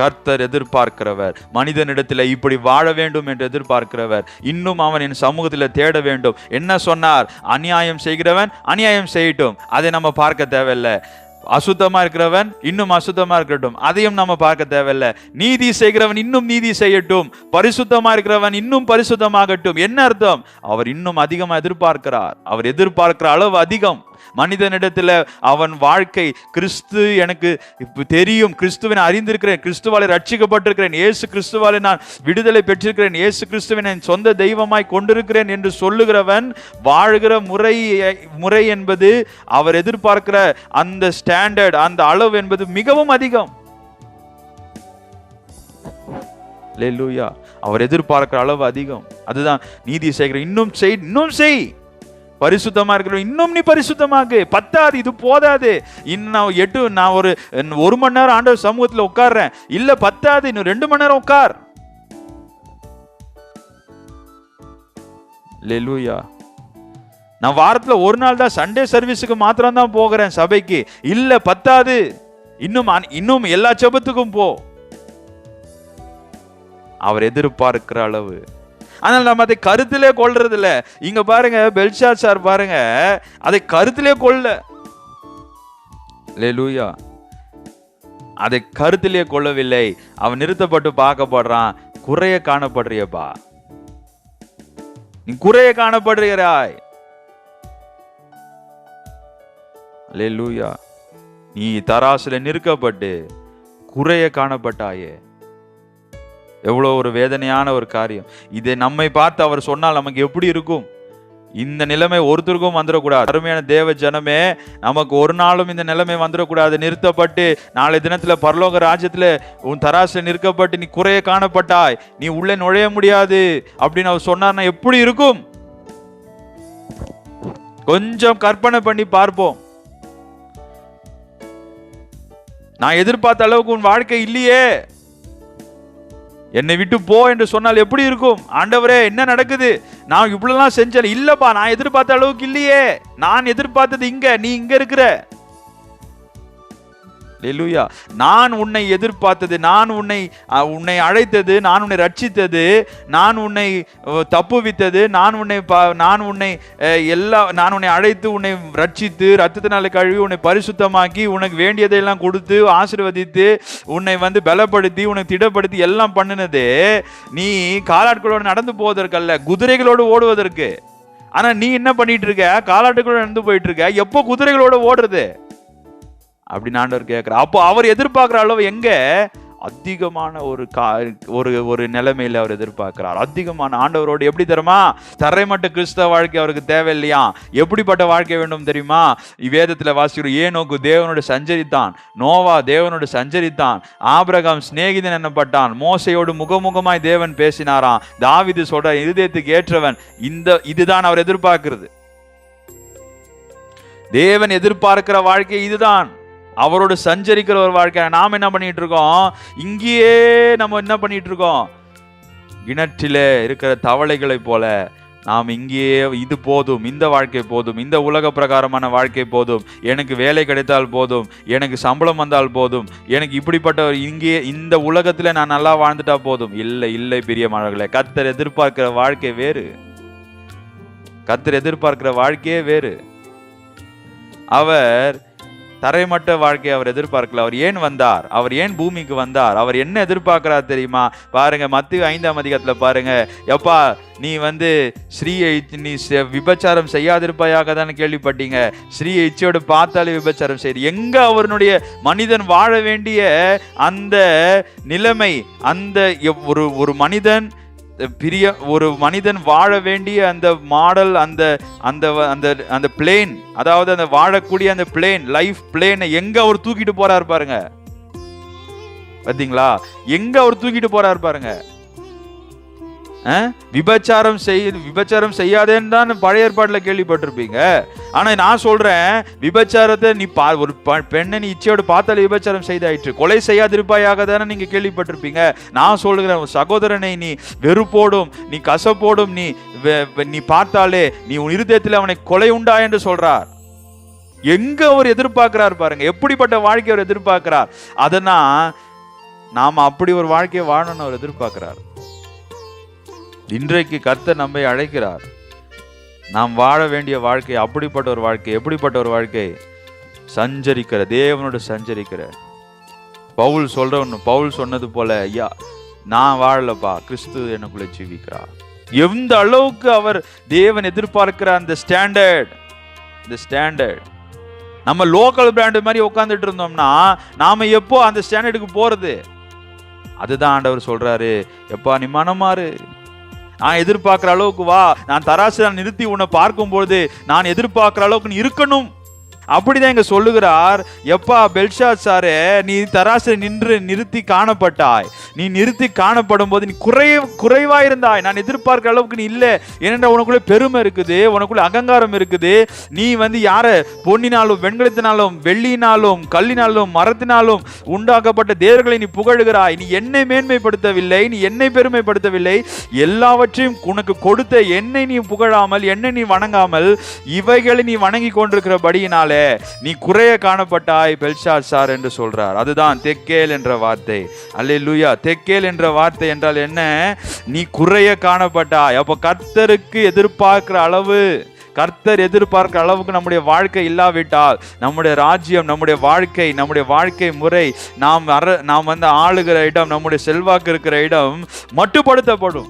கர்த்தர் எதிர்பார்க்கிறவர். மனிதனிடத்தில் இப்படி வாழ வேண்டும் என்று எதிர்பார்க்கிறவர். இன்னும் அவன் என் சமூகத்தில் தேட வேண்டும். என்ன சொன்னார்? அநியாயம் செய்கிறவன் அநியாயம் செய்யட்டும், அதை நம்ம பார்க்க தேவையில்லை. அசுத்தமா இருக்கிறவன் இன்னும் அசுத்தமா இருக்கட்டும், அதையும் நம்ம பார்க்க தேவையில்லை. நீதி செய்கிறவன் இன்னும் நீதி செய்யட்டும், பரிசுத்தமா இருக்கிறவன் இன்னும் பரிசுத்தமாகட்டும். என்ன அர்த்தம்? அவர் இன்னும் அதிகமா எதிர்பார்க்கிறார். அவர் எதிர்பார்க்கிற அளவு அதிகம். மனிதனிடத்துல அவன் வாழ்க்கை, கிறிஸ்து எனக்கு தெரியும், கிறிஸ்துவினை அறிந்திருக்கிறேன், கிறிஸ்துவாலே ரட்சிக்கப்பட்டிருக்கிறேன், இயேசு கிறிஸ்துவாலே நான் விடுதலை பெற்றிருக்கிறேன், இயேசு கிறிஸ்துவினை என் சொந்த தெய்வமாய் கொண்டிருக்கிறேன் என்று சொல்லுகிறவன் வாழ்கிற முறை என்பது, அவர் எதிர்பார்க்கிற அந்த ஸ்டாண்டர்ட், அந்த அளவு என்பது மிகவும் அதிகம். அல்லேலூயா. அவர் எதிர்பார்க்கிற அளவு அதிகம். அதுதான் நீதி செய்கிற இன்னும் செய், பரிசுத்தமா இருக்கிற இன்னும் நீ பரிசுத்தமாக்கு. பத்தாது, இது போதாது. இன்னும் நான் ஒரு மணி நேரம் ஆண்டவர் சமூகத்தில் உட்கார்றேன், இல்ல பத்தாது, இன்னும் 2 மணி நேரம் உட்கார். அல்லேலூயா. நான் வாரத்துல ஒரு நாள் தான் சண்டே சர்வீஸுக்கு மாத்திரம் தான் போகிறேன் சபைக்கு, இல்ல பத்தாது, இன்னும் எல்லா ஜெபத்துக்கும் போ. அவர் எதிர்பார்க்கிற அளவு. ஆனால் நம்ம அதை கருத்திலே கொள்றது இல்ல. இங்க பாருங்க, பெல்ஷாத்சார் பாருங்க, அதை கருத்திலே கொள்ள. அல்லேலூயா. அதை கருத்திலே கொள்ளவில்லை. அவன் நிறுத்தப்பட்டு பார்க்கப்படுறான். குறைய காணப்படுறியப்பா, நீ குறைய காணப்படுகிறாய். அல்லேலூயா. நீ தராசுல நிறுக்கப்பட்டு குறைய காணப்பட்டாயே. எவ்வளோ ஒரு வேதனையான ஒரு காரியம். இதை நம்மை பார்த்து அவர் சொன்னால் நமக்கு எப்படி இருக்கும்? இந்த நிலைமை ஒருத்தருக்கும் வந்துடக்கூடாது. அருமையான தேவ ஜனமே, நமக்கு ஒரு நாளும் இந்த நிலைமை வந்துடக்கூடாது. நிறுத்தப்பட்டு நாளை தினத்துல பரலோக ராஜ்யத்துல உன் தராசுல நிற்கப்பட்டு நீ குறைய காணப்பட்டாய், நீ உள்ளே நுழைய முடியாது அப்படின்னு அவர் சொன்னார்னா எப்படி இருக்கும்? கொஞ்சம் கற்பனை பண்ணி பார்ப்போம். நான் எதிர்பார்த்த அளவுக்கு உன் வாழ்க்கை இல்லையே, என்னை விட்டு போ என்று சொன்னால் எப்படி இருக்கும்? ஆண்டவரே என்ன நடக்குது, நான் இவ்வளவுலாம் செஞ்சேன், இல்லப்பா நான் எதிர்பார்த்த அளவுக்கு இல்லையே, நான் எதிர்பார்த்தது இங்க, நீ இங்க இருக்கிற. அல்லேலூயா. நான் உன்னை எதிர்பார்த்தது, நான் உன்னை அழைத்தது, நான் உன்னை ரட்சித்தது, நான் உன்னை தப்புவித்தது, நான் உன்னை அழைத்து உன்னை ரட்சித்து ரத்தத்தினால கழுவி உன்னை பரிசுத்தமாக்கி உனக்கு வேண்டியதையெல்லாம் கொடுத்து ஆசீர்வதித்து உன்னை பலப்படுத்தி உனக்கு திடப்படுத்தி எல்லாம் பண்ணினது நீ காலாட்களோடு நடந்து போவதற்கல்ல, குதிரைகளோடு ஓடுவதற்கு. ஆனா நீ என்ன பண்ணிட்டு இருக்க? காலாட்டுகளோடு நடந்து போயிட்டு இருக்க. எப்போ குதிரைகளோடு ஓடுறது அப்படின்னு ஆண்டவர் கேட்கிறார். அப்போ அவர் எதிர்பார்க்கிற அளவு எங்க? அதிகமான ஒரு நிலைமையில அவர் எதிர்பார்க்கிறார். அதிகமான ஆண்டவரோடு எப்படி தெரியுமா? தரைமட்ட கிறிஸ்தவ வாழ்க்கை அவருக்கு தேவையில்லையா? எப்படிப்பட்ட வாழ்க்கை வேண்டும் தெரியுமா? வேதத்துல வாசிக்கிறோம், ஏனோக்கு தேவனோடு சஞ்சரித்தான், நோவா தேவனோடு சஞ்சரித்தான், ஆபிரகாம் சிநேகிதன் என்னப்பட்டான், மோசையோடு முகமுகமாய் தேவன் பேசினாராம், தாவீது சொல்ற இருதயத்துக்கு ஏற்றவன். இதுதான் அவர் எதிர்பார்க்கிறது. தேவன் எதிர்பார்க்கிற வாழ்க்கை இதுதான், அவரோடு சஞ்சரிக்கிற ஒரு வாழ்க்கை. நாம் என்ன பண்ணிட்டு இருக்கோம்? இங்கேயே நம்ம என்ன பண்ணிட்டு இருக்கோம்? கிணற்றிலே இருக்கிற தவளைகளை போல நாம் இங்கேயே, இது போதும், இந்த வாழ்க்கை போதும், இந்த உலக பிரகாரமான வாழ்க்கை போதும், எனக்கு வேலை கிடைத்தால் போதும், எனக்கு சம்பளம் வந்தால் போதும், எனக்கு இப்படிப்பட்ட இங்கே இந்த உலகத்துல நான் நல்லா வாழ்ந்துட்டா போதும். இல்லை இல்லை பிரியமானவர்களே, கர்த்தர் எதிர்பார்க்கிற வாழ்க்கை வேறு. கர்த்தர் எதிர்பார்க்கிற வாழ்க்கையே வேறு. அவர் தரைமட்ட வாழ்க்கையை அவர் எதிர்பார்க்கல. அவர் ஏன் வந்தார்? அவர் ஏன் பூமிக்கு வந்தார்? அவர் என்ன எதிர்பார்க்கிறார் தெரியுமா? பாருங்க, மத்தேயு 5ஆம் அதிகாரத்துல பாருங்க, எப்பா நீ ஸ்ரீயை நீ விபச்சாரம் செய்யாதிருப்பாயாக தானே கேள்விப்பட்டீங்க, ஸ்ரீயை இச்சையோடு பார்த்தாலே விபச்சாரம் செய்து. எங்க அவருடைய மனிதன் வாழ வேண்டிய அந்த நிலைமை, அந்த ஒரு மனிதன் ஒரு மனிதன் வாழ வேண்டிய அந்த மாடல், அந்த அந்த அந்த அந்த பிளேன், அதாவது அந்த வாழக்கூடிய அந்த பிளேன், லைஃப் பிளேனை எங்க அவர் தூக்கிட்டு போறாரு பாருங்க. பாத்தீங்களா? எங்க அவர் தூக்கிட்டு போறாரு பாருங்க. விபச்சாரம் செய்யாதேன்னு தான் பழைய ஏற்பாட்டுல கேள்விப்பட்டிருப்பீங்க. ஆனா நான் சொல்றேன், விபச்சாரத்தை நீ ஒரு பெண்ணை நீ இச்சையோடு பார்த்தாலே விபச்சாரம் செய்தாயிற்று. கொலை செய்யாதிருப்பாயாக தானே நீங்க கேள்விப்பட்டிருப்பீங்க. நான் சொல்லுகிறேன், சகோதரனை நீ வெறுப்போடும், நீ கசப்போடும் நீ பார்த்தாலே நீ உன் இருதயத்தில் அவனை கொலை உண்டா என்று சொல்றார். எங்க அவர் எதிர்பார்க்கிறார் பாருங்க, எப்படிப்பட்ட வாழ்க்கை அவர் எதிர்பார்க்கிறார். அதனால் நாம அப்படி ஒரு வாழ்க்கையை வாழணும்னு அவர் எதிர்பார்க்கிறார். இன்றைக்கு கர்த்தர் நம்மை அழைக்கிறார். நாம் வாழ வேண்டிய வாழ்க்கை அப்படிப்பட்ட ஒரு வாழ்க்கை. எப்படிப்பட்ட ஒரு வாழ்க்கை? சஞ்சரிக்கிற, தேவனோடு சஞ்சரிக்கிற. பவுல் சொன்னது போல, ஐயா நான் வாழலப்பா, கிறிஸ்து எனக்குள்ள ஜீவிக்கிறார். எந்த அளவுக்கு அவர் தேவன் எதிர்பார்க்கிற அந்த ஸ்டாண்டர்ட், நம்ம லோக்கல் பிராண்ட் மாதிரி உட்காந்துட்டு இருந்தோம்னா நாம எப்போ அந்த ஸ்டாண்டர்டுக்கு போறது? அதுதான் ஆண்டவர் சொல்றாரு, எப்பா நீ மனமாறு, நான் எதிர்பார்க்கிற அளவுக்கு வா, நான் தராசு நிறுத்தி உன்னை பார்க்கும்போது நான் எதிர்பார்க்கிற அளவுக்கு நீ இருக்கணும். அப்படிதான் இங்க சொல்லுகிறார். எப்பா பெல்ஷாத்சாரே, நீ தராசு நிறுத்தி காணப்பட்டாய், நீ நிறுத்தி காணப்படும் போது நீ குறைவா இருந்தாய், நான் எதிர்பார்க்கிற அளவுக்கு நீ இல்லை. ஏனென்றால் உனக்குள்ள பெருமை இருக்குது, உனக்குள்ள அகங்காரம் இருக்குது. நீ யார பொன்னினாலும் வெண்கலத்தினாலும் வெள்ளியினாலும் கல்லினாலும் மரத்தினாலும் உண்டாக்கப்பட்ட தேவர்களை நீ புகழுகிறாய். நீ என்னை மேன்மைப்படுத்தவில்லை, நீ என்னை பெருமைப்படுத்தவில்லை. எல்லாவற்றையும் உனக்கு கொடுத்த என்னை நீ புகழாமல், என்னை நீ வணங்காமல், இவைகளை நீ வணங்கி கொண்டிருக்கிறபடியினாலே நீ குறைய காணப்பட்டாய் பெல்ஷாத்சார் என்று சொல்றார். அதுதான் தெக்கேல் என்ற வார்த்தை. அல்லேலூயா. தெக்கேல் என்ற வார்த்தை என்றால் என்ன? நீ குறைய காணப்பட்டாய். அப்ப கர்த்தருக்கு எதிர்பார்க்கிற அளவு, கர்த்தர் எதிர்பார்க்கிற அளவுக்கு நம்முடைய வாழ்க்கை இல்லாவிட்டால், நம்முடைய ராஜ்யம், நம்முடைய வாழ்க்கை முறை, நாம் ஆளுகிற இடம், நம்முடைய செல்வாக்கு இருக்கிற இடம் மட்டுப்படுத்தப்படும்.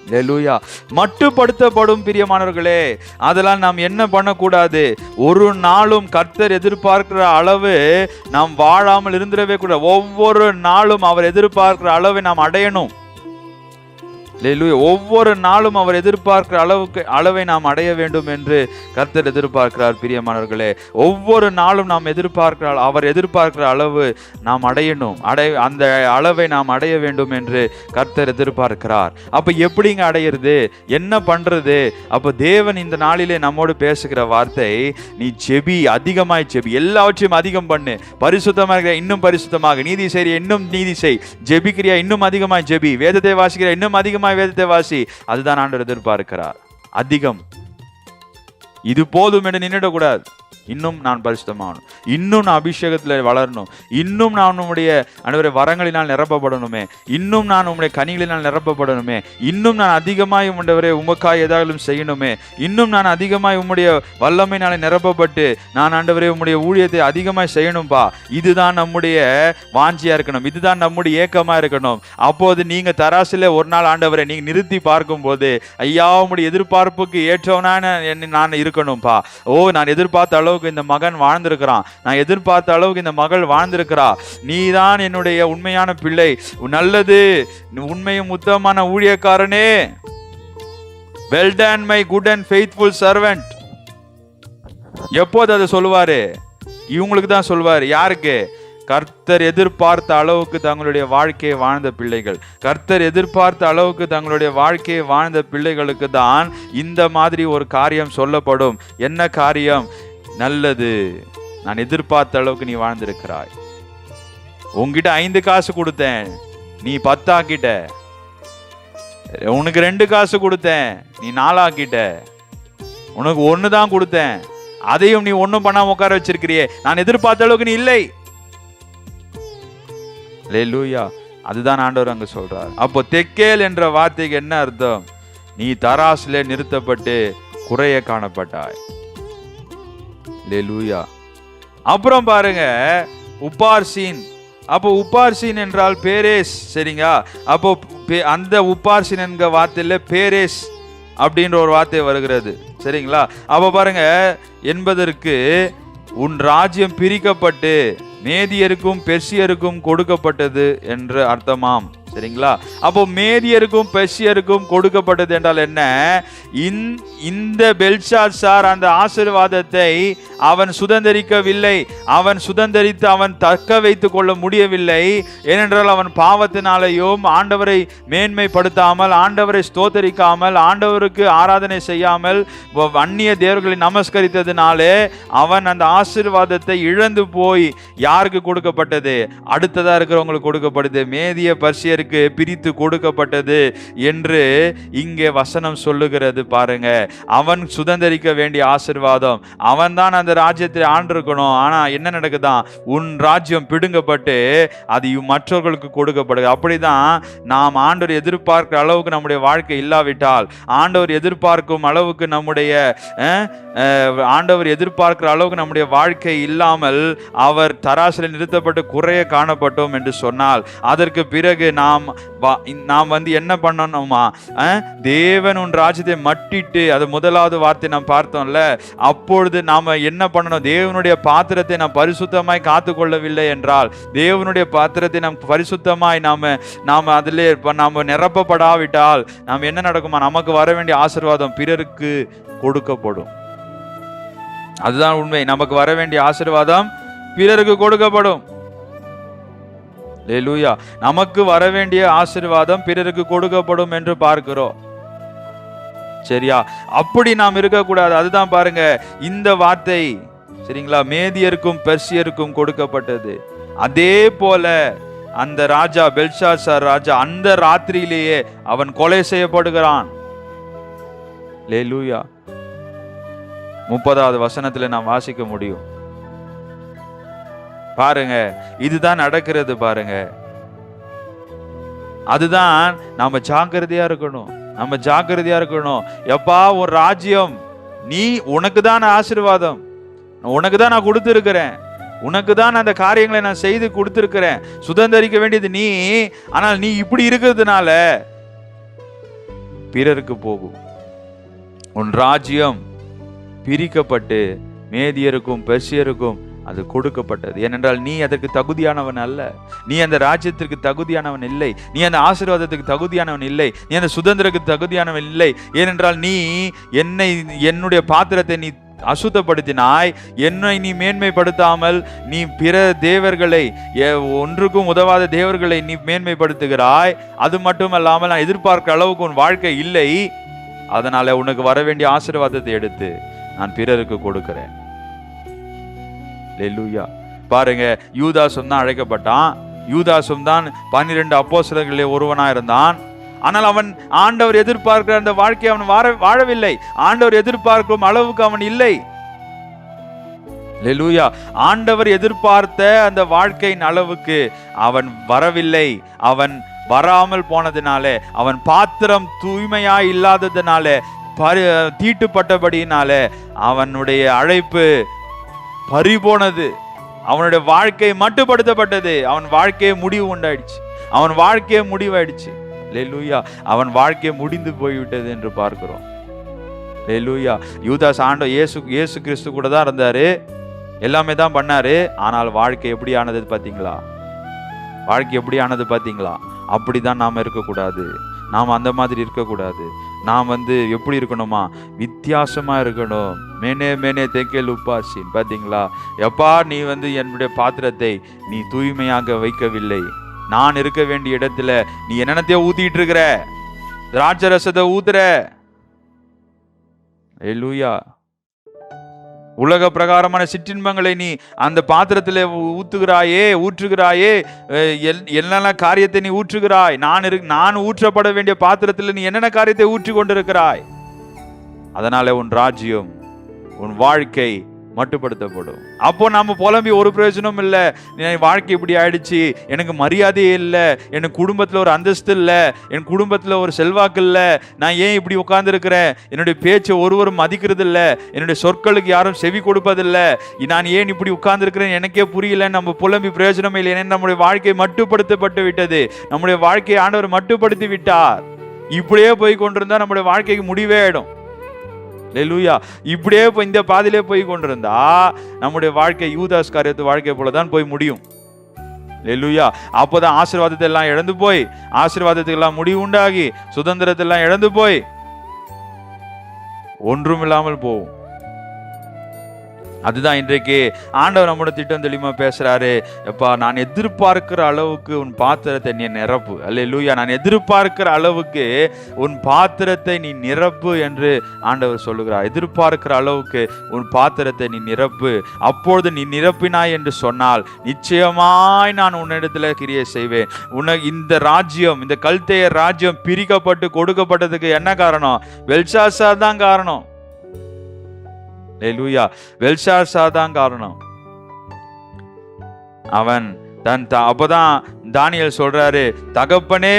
அல்லேலூயா. மட்டுப்படுத்தப்படும் பிரியமானவர்களே. அதெல்லாம் நாம் என்ன பண்ணக்கூடாது? ஒரு நாளும் கர்த்தர் எதிர்பார்க்கிற அளவு நாம் வாழாமல் இருந்துடவே கூடாது. ஒவ்வொரு நாளும் அவர் எதிர்பார்க்கிற அளவை நாம் அடையணும். அல்லேலூயா. ஒவ்வொரு நாளும் அவர் எதிர்பார்க்கிற அளவை நாம் அடைய வேண்டும் என்று கர்த்தர் எதிர்பார்க்கிறார். பிரியமானவர்களே, ஒவ்வொரு நாளும் நாம் அவர் எதிர்பார்க்கிற அளவு நாம் அடையணும். அந்த அளவை நாம் அடைய வேண்டும் என்று கர்த்தர் எதிர்பார்க்கிறார். அப்ப எப்படிங்க அடையிறது, என்ன பண்றது? அப்ப தேவன் இந்த நாளிலே நம்மோடு பேசுகிற வார்த்தை, நீ ஜெபி, அதிகமாய் ஜெபி, எல்லாவற்றையும் அதிகம் பண்ணு. பரிசுத்தமாக இருக்கிற இன்னும் பரிசுத்தமாக, நீதி செய்ய இன்னும் நீதி செய், ஜெபிக்கிறியா இன்னும் அதிகமாய் ஜெபி, வேதத்தை வாசிக்கிற இன்னும் அதிகமாய் வேதத்தை வாசி. அதுதான் ஆண்டவர் எதிர்பார்க்கிறார். அதிகம். இது போதும் என்று நின்றுடக்கூடாது. இன்னும் நான் பரிசுத்தமாகணும், இன்னும் நான் அபிஷேகத்தில் வளரணும், இன்னும் நான் உம்முடைய ஆண்டவரே வரங்களினால் நிரப்பப்படணுமே, இன்னும் நான் உம்முடைய கனிகளினால் நிரப்பப்படணுமே, இன்னும் நான் அதிகமாய் ஆண்டவரே உமக்காய் ஏதாவது செய்யணுமே, இன்னும் நான் அதிகமாய் உம்முடைய வல்லமையினால நிரப்பப்பட்டு நான் ஆண்டவரே உம்முடைய ஊழியத்தை அதிகமாய் செய்யணும்பா. இதுதான் நம்முடைய வாஞ்சியா இருக்கணும், இதுதான் நம்முடைய ஏக்கமா இருக்கணும். அப்போது நீங்க தராசில ஒரு நாள் ஆண்டவரை நீங்க நிறுத்தி பார்க்கும் போது, ஐயா உம்முடைய எதிர்பார்ப்புக்கு ஏற்றவனான நான் இருக்கணும்பா. நான் எதிர்பார்த்த அளவுக்கு இந்த மகன் வாழ்ந்திருக்கிறான், நான் எதிர்பார்த்த அளவுக்கு இந்த மகள் வாழ்ந்திருக்கிறா. நீதான் என்னுடைய உண்மையான பிள்ளை, நல்லது, உண்மையும் உத்தமமான ஊழியக்காரனே, well done my good and faithful servant. எப்போது அதை சொல்லுவாரு? இவங்களுக்கு தான் சொல்லுவாரு. யாருக்கு? கர்த்தர் எதிர்பார்த்த அளவுக்கு தங்களுடைய வாழ்க்கையை வாழ்ந்த பிள்ளைகள், கர்த்தர் எதிர்பார்த்த அளவுக்கு தங்களுடைய வாழ்க்கையை வாழ்ந்த பிள்ளைகளுக்கு தான் இந்த மாதிரி ஒரு காரியம் சொல்லப்படும். என்ன காரியம்? நல்லது, நான் எதிர்பார்த்த அளவுக்கு நீ வாழ்ந்திருக்கிறாய். உன்கிட்ட 5 காசு கொடுத்தேன், நீ 10 ஆக்கிட்ட. உனக்கு 2 காசு கொடுத்தேன், நீ 4 ஆக்கிட்ட. உனக்கு 1 தான் கொடுத்தேன், அதையும் நீ ஒன்னும் பண்ணாம உட்கார வச்சிருக்கிறியே. நான் எதிர்பார்த்த அளவுக்கு நீ இல்லை. அல்லேலூயா. அதுதான் ஆண்டவர் அங்க சொல்றார். அப்போ தெக்கேல் என்ற வார்த்தைக்கு என்ன அர்த்தம்? நீ தராசிலே நிறுத்தப்பட்டு குறைய காணப்பட்டாய். அல்லேலூயா. அப்புறம் பாருங்க, உப்பார்சீன். அப்போ உப்பார்சீன் என்றால் பேரேஸ், சரிங்க. அப்போ அந்த உப்பார்சீன் என்கிற வார்த்தையில பேரேஸ் அப்படின்ற ஒரு வார்த்தை வருகிறது, சரிங்களா. அப்போ பாருங்க, என்பதற்கு உன் ராஜ்யம் பிரிக்கப்பட்டு மேதியருக்கும் பெர்சியருக்கும் கொடுக்கப்பட்டது என்று அர்த்தமாம், சரிங்களா. அப்போ மேதியருக்கும் பெர்சியருக்கும் கொடுக்கப்பட்டது என்றால் என்ன? இந்த பெல்ஷாத்சார் அந்த ஆசீர்வாதத்தை அவன் சுதந்தரிக்கவில்லை. அவன் சுதந்தரித்து அவன் தக்க வைத்துக் கொள்ள முடியவில்லை. ஏனென்றால் அவன் பாவத்தினாலேயும் ஆண்டவரை மேன்மைப்படுத்தாமல், ஆண்டவரை ஸ்தோத்தரிக்காமல், ஆண்டவருக்கு ஆராதனை செய்யாமல், அந்நிய தேவர்களை நமஸ்கரித்ததினாலே அவன் அந்த ஆசீர்வாதத்தை இழந்து போய் யாருக்கு கொடுக்கப்பட்டது? அடுத்ததா இருக்கிறவங்களுக்கு கொடுக்கப்பட்டது. மேதிய பர்சியருக்கு பிரித்து கொடுக்கப்பட்டது என்று இங்கே வசனம் சொல்லுகிறது. பாருங்க, அவன் சுதந்தரிக்க வேண்டிய ஆசீர்வாதம், அவன் தான் அந்த ராஜ்யத்தை ஆண்டிருக்கணும். ஆனா என்ன நடக்குதான்? உன் ராஜ்யம் பிடுங்கப்பட்டு அது மற்றவர்களுக்கு கொடுக்கப்படுது. அப்படிதான் நாம் ஆண்டவர் எதிர்பார்க்கிற அளவுக்கு நம்முடைய வாழ்க்கை இல்லாவிட்டால், ஆண்டவர் எதிர்பார்க்கும் அளவுக்கு ஆண்டவர் எதிர்பார்க்கிற அளவுக்கு நம்முடைய வாழ்க்கை இல்லாமல் அவர் தராசில் நிறுத்தப்பட்டு குறைய காணப்பட்டோம் என்று சொன்னால், அதற்கு பிறகு நாம் என்ன பண்ணணுமா? தேவன் உன் ராஜ்யத்தை மட்டிட்டு, அது முதலாவது வார்த்தை நாம் பார்த்தோம்ல. அப்பொழுது நாம என்ன பண்ணணும்? தேவனுடைய பாத்திரத்தை நாம் பரிசுத்தமாய் காத்து கொள்ளவில்லை என்றால், தேவனுடைய பாத்திரத்தை நாம் பரிசுத்தமாய் நாம அதிலே நாம நிரப்பப்படாவிட்டால் நாம் என்ன நடக்குமா? நமக்கு வர வேண்டிய ஆசீர்வாதம் பிறருக்கு கொடுக்கப்படும். அதுதான் உண்மை. நமக்கு வர வேண்டிய ஆசீர்வாதம் பிறருக்கு கொடுக்கப்படும். அல்லேலூயா. நமக்கு வர வேண்டிய ஆசீர்வாதம் பிறருக்கு கொடுக்கப்படும் என்று பார்க்கிறோம், சரியா? அப்படி நாம் இருக்கக்கூடாது. அதுதான் பாருங்க இந்த வார்த்தை, சரிங்களா. மேதியருக்கும் பெர்சியருக்கும் கொடுக்கப்பட்டது. அதே போல அந்த ராஜா பெல்ஷாத்சார் ராஜா அந்த ராத்திரியிலேயே அவன் கொலை செய்யப்படுகிறான். அல்லேலூயா. 30வது வசனத்துல நாம் வாசிக்க முடியும். பாருங்க, இதுதான் நடக்கிறது. பாருங்க, அதுதான் நாம ஜாக்கிரதையா இருக்கணும். நம்ம ஜாக்கிரதையா இருக்கணும். எப்பா ஒரு ராஜ்யம், நீ உனக்கு தான் ஆசீர்வாதம், உனக்கு தான் நான் கொடுத்திருக்கிறேன், உனக்கு தான் அந்த காரியங்களை நான் செய்து கொடுத்திருக்கிறேன், சுதந்திரிக்க வேண்டியது நீ. ஆனால் நீ இப்படி இருக்கிறதுனால பிறருக்கு போகும். உன் ராஜ்யம் பிரிக்கப்பட்டு மேதியருக்கும் பெர்சியருக்கும் அது கொடுக்கப்பட்டது. ஏனென்றால் நீ அதற்கு தகுதியானவன் அல்ல, நீ அந்த ராஜ்யத்திற்கு தகுதியானவன் இல்லை, நீ அந்த ஆசீர்வாதத்துக்கு தகுதியானவன் இல்லை, நீ அந்த சுதந்திரத்துக்கு தகுதியானவன் இல்லை. ஏனென்றால் நீ என்னுடைய பாத்திரத்தை நீ அசுத்தப்படுத்தினாய், என்னை நீ மேன்மைப்படுத்தாமல் நீ பிற தேவர்களை, ஒன்றுக்கும் உதவாத தேவர்களை நீ மேன்மைப்படுத்துகிறாய். அது மட்டுமல்லாமல் நான் எதிர்பார்க்கிற அளவுக்கு உன் வாழ்க்கை இல்லை. அதனால உனக்கு வர வேண்டிய ஆசீர்வாதத்தை எடுத்து நான் பிறருக்கு கொடுக்கிறேன். அல்லேலூயா. பாருங்க, யூதாசும் தான் அழைக்கப்பட்டான். யூதாசும் தான் 12 அப்போஸ்தலர்களிலே ஒருவனா இருந்தான். ஆனால் அவன் ஆண்டவர் எதிர்பார்க்கிற அந்த வாழ்க்கையை அவன் வாழவில்லை. ஆண்டவர் எதிர்பார்க்கும் அளவுக்கு அவன் இல்லை. அல்லேலூயா. ஆண்டவர் எதிர்பார்த்த அந்த வாழ்க்கையின் அளவுக்கு அவன் வரவில்லை. அவன் வராமல் போனதினாலே, அவன் பாத்திரம் தூய்மையாய் இல்லாததினாலே, தீட்டுப்பட்டபடியினாலே அவனுடைய அழைப்பு பறிபோனது. அவனுடைய வாழ்க்கை மட்டுப்படுத்தப்பட்டது. அவன் வாழ்க்கையை முடிவு உண்டாயிடுச்சு. அவன் வாழ்க்கையை முடிவாயிடுச்சு. அல்லேலூயா. அவன் வாழ்க்கையை முடிந்து போய்விட்டது என்று பார்க்கிறோம். அல்லேலூயா. யூதாஸ் இயேசு கிறிஸ்து கூட தான் இருந்தாரு, எல்லாமே தான் பண்ணாரு. ஆனால் வாழ்க்கை எப்படி ஆனது பார்த்தீங்களா? வாழ்க்கை எப்படி ஆனது பார்த்தீங்களா? அப்படிதான் நாம் இருக்கக்கூடாது. நாம் அந்த மாதிரி இருக்கக்கூடாது. நாம் எப்படி இருக்கணுமா? வித்தியாசமா இருக்கணும். மேனே தேக்கேல் உப்பாசின். பார்த்தீங்களா? எப்பா நீ என்னுடைய பாத்திரத்தை நீ தூய்மையாக வைக்கவில்லை. நான் இருக்க வேண்டிய இடத்துல நீ என்னென்னத்தையோ ஊத்திட்டு இருக்கிற, திராட்சை ரசத்தை ஊத்துற. அல்லேலூயா. உலக பிரகாரமான சிற்றின்பங்களை நீ அந்த பாத்திரத்தில் ஊற்றுகிறாயே, என்னென்ன காரியத்தை நீ ஊற்றுகிறாய். நான் ஊற்றப்பட வேண்டிய பாத்திரத்தில் நீ என்னென்ன காரியத்தை ஊற்றி கொண்டிருக்கிறாய். அதனால உன் ராஜ்யம், உன் வாழ்க்கை மட்டுப்படுத்தப்படும். அப்போ நாம புலம்பி ஒரு பிரயோஜனம் இல்லை. என் வாழ்க்கை இப்படி ஆயிடுச்சு, எனக்கு மரியாதையே இல்லை, எனக்கு குடும்பத்தில் ஒரு அந்தஸ்து இல்லை, என் குடும்பத்தில் ஒரு செல்வாக்கு இல்லை, நான் ஏன் இப்படி உட்கார்ந்துருக்கிறேன், என்னுடைய பேச்சை ஒருவரும் மதிக்கிறது இல்லை, என்னுடைய சொற்களுக்கு யாரும் செவி கொடுப்பதில்லை, நான் ஏன் இப்படி உட்கார்ந்துருக்கிறேன் எனக்கே புரியல. நம்ம புலம்பி பிரயோஜனம் இல்லை. ஏன்னா நம்முடைய வாழ்க்கை மட்டுப்படுத்தப்பட்டு விட்டது. நம்முடைய வாழ்க்கையை ஆண்டவர் மட்டுப்படுத்தி விட்டார். இப்படியே போய் கொண்டிருந்தா நம்முடைய வாழ்க்கைக்கு முடிவே ஆயிடும். அல்லேலூயா. இப்படியே இந்த பாதையிலே போய் கொண்டிருந்தா நம்முடைய வாழ்க்கை யூதாஸ் காரியத்து வாழ்க்கை போலதான் போய் முடியும். அல்லேலூயா. அப்போதான் ஆசீர்வாதத்தை எல்லாம் இழந்து போய், ஆசீர்வாதத்துக்கு எல்லாம் முடிவு உண்டாகி, சுதந்திரத்தை எல்லாம் இழந்து போய் ஒன்றும் இல்லாமல் போகும். அதுதான் இன்றைக்கு ஆண்டவர் நம்மோட திட்டம் தெளிவா பேசுறாரு. எப்பா நான் எதிர்பார்க்கிற அளவுக்கு உன் பாத்திரத்தை நீ நிரப்பு. அல்லேலூயா. நான் எதிர்பார்க்கிற அளவுக்கு உன் பாத்திரத்தை நீ நிரப்பு என்று ஆண்டவர் சொல்லுகிறார். எதிர்பார்க்கிற அளவுக்கு உன் பாத்திரத்தை நீ நிரப்பு. அப்பொழுது நீ நிரப்பினாய் என்று சொன்னால் நிச்சயமாய் நான் உன்னிடத்துல கிரியை செய்வேன். இந்த ராஜ்யம், இந்த கல்தேயர் ராஜ்யம் பிரிக்கப்பட்டு கொடுக்கப்பட்டதுக்கு என்ன காரணம்? பெல்ஷாத்சார் தான் காரணம். அல்லேலூயா. பெல்ஷாத்சார் தான் காரணம். அவன் அப்பதான் தானியேல் சொல்றாரு, தகப்பனே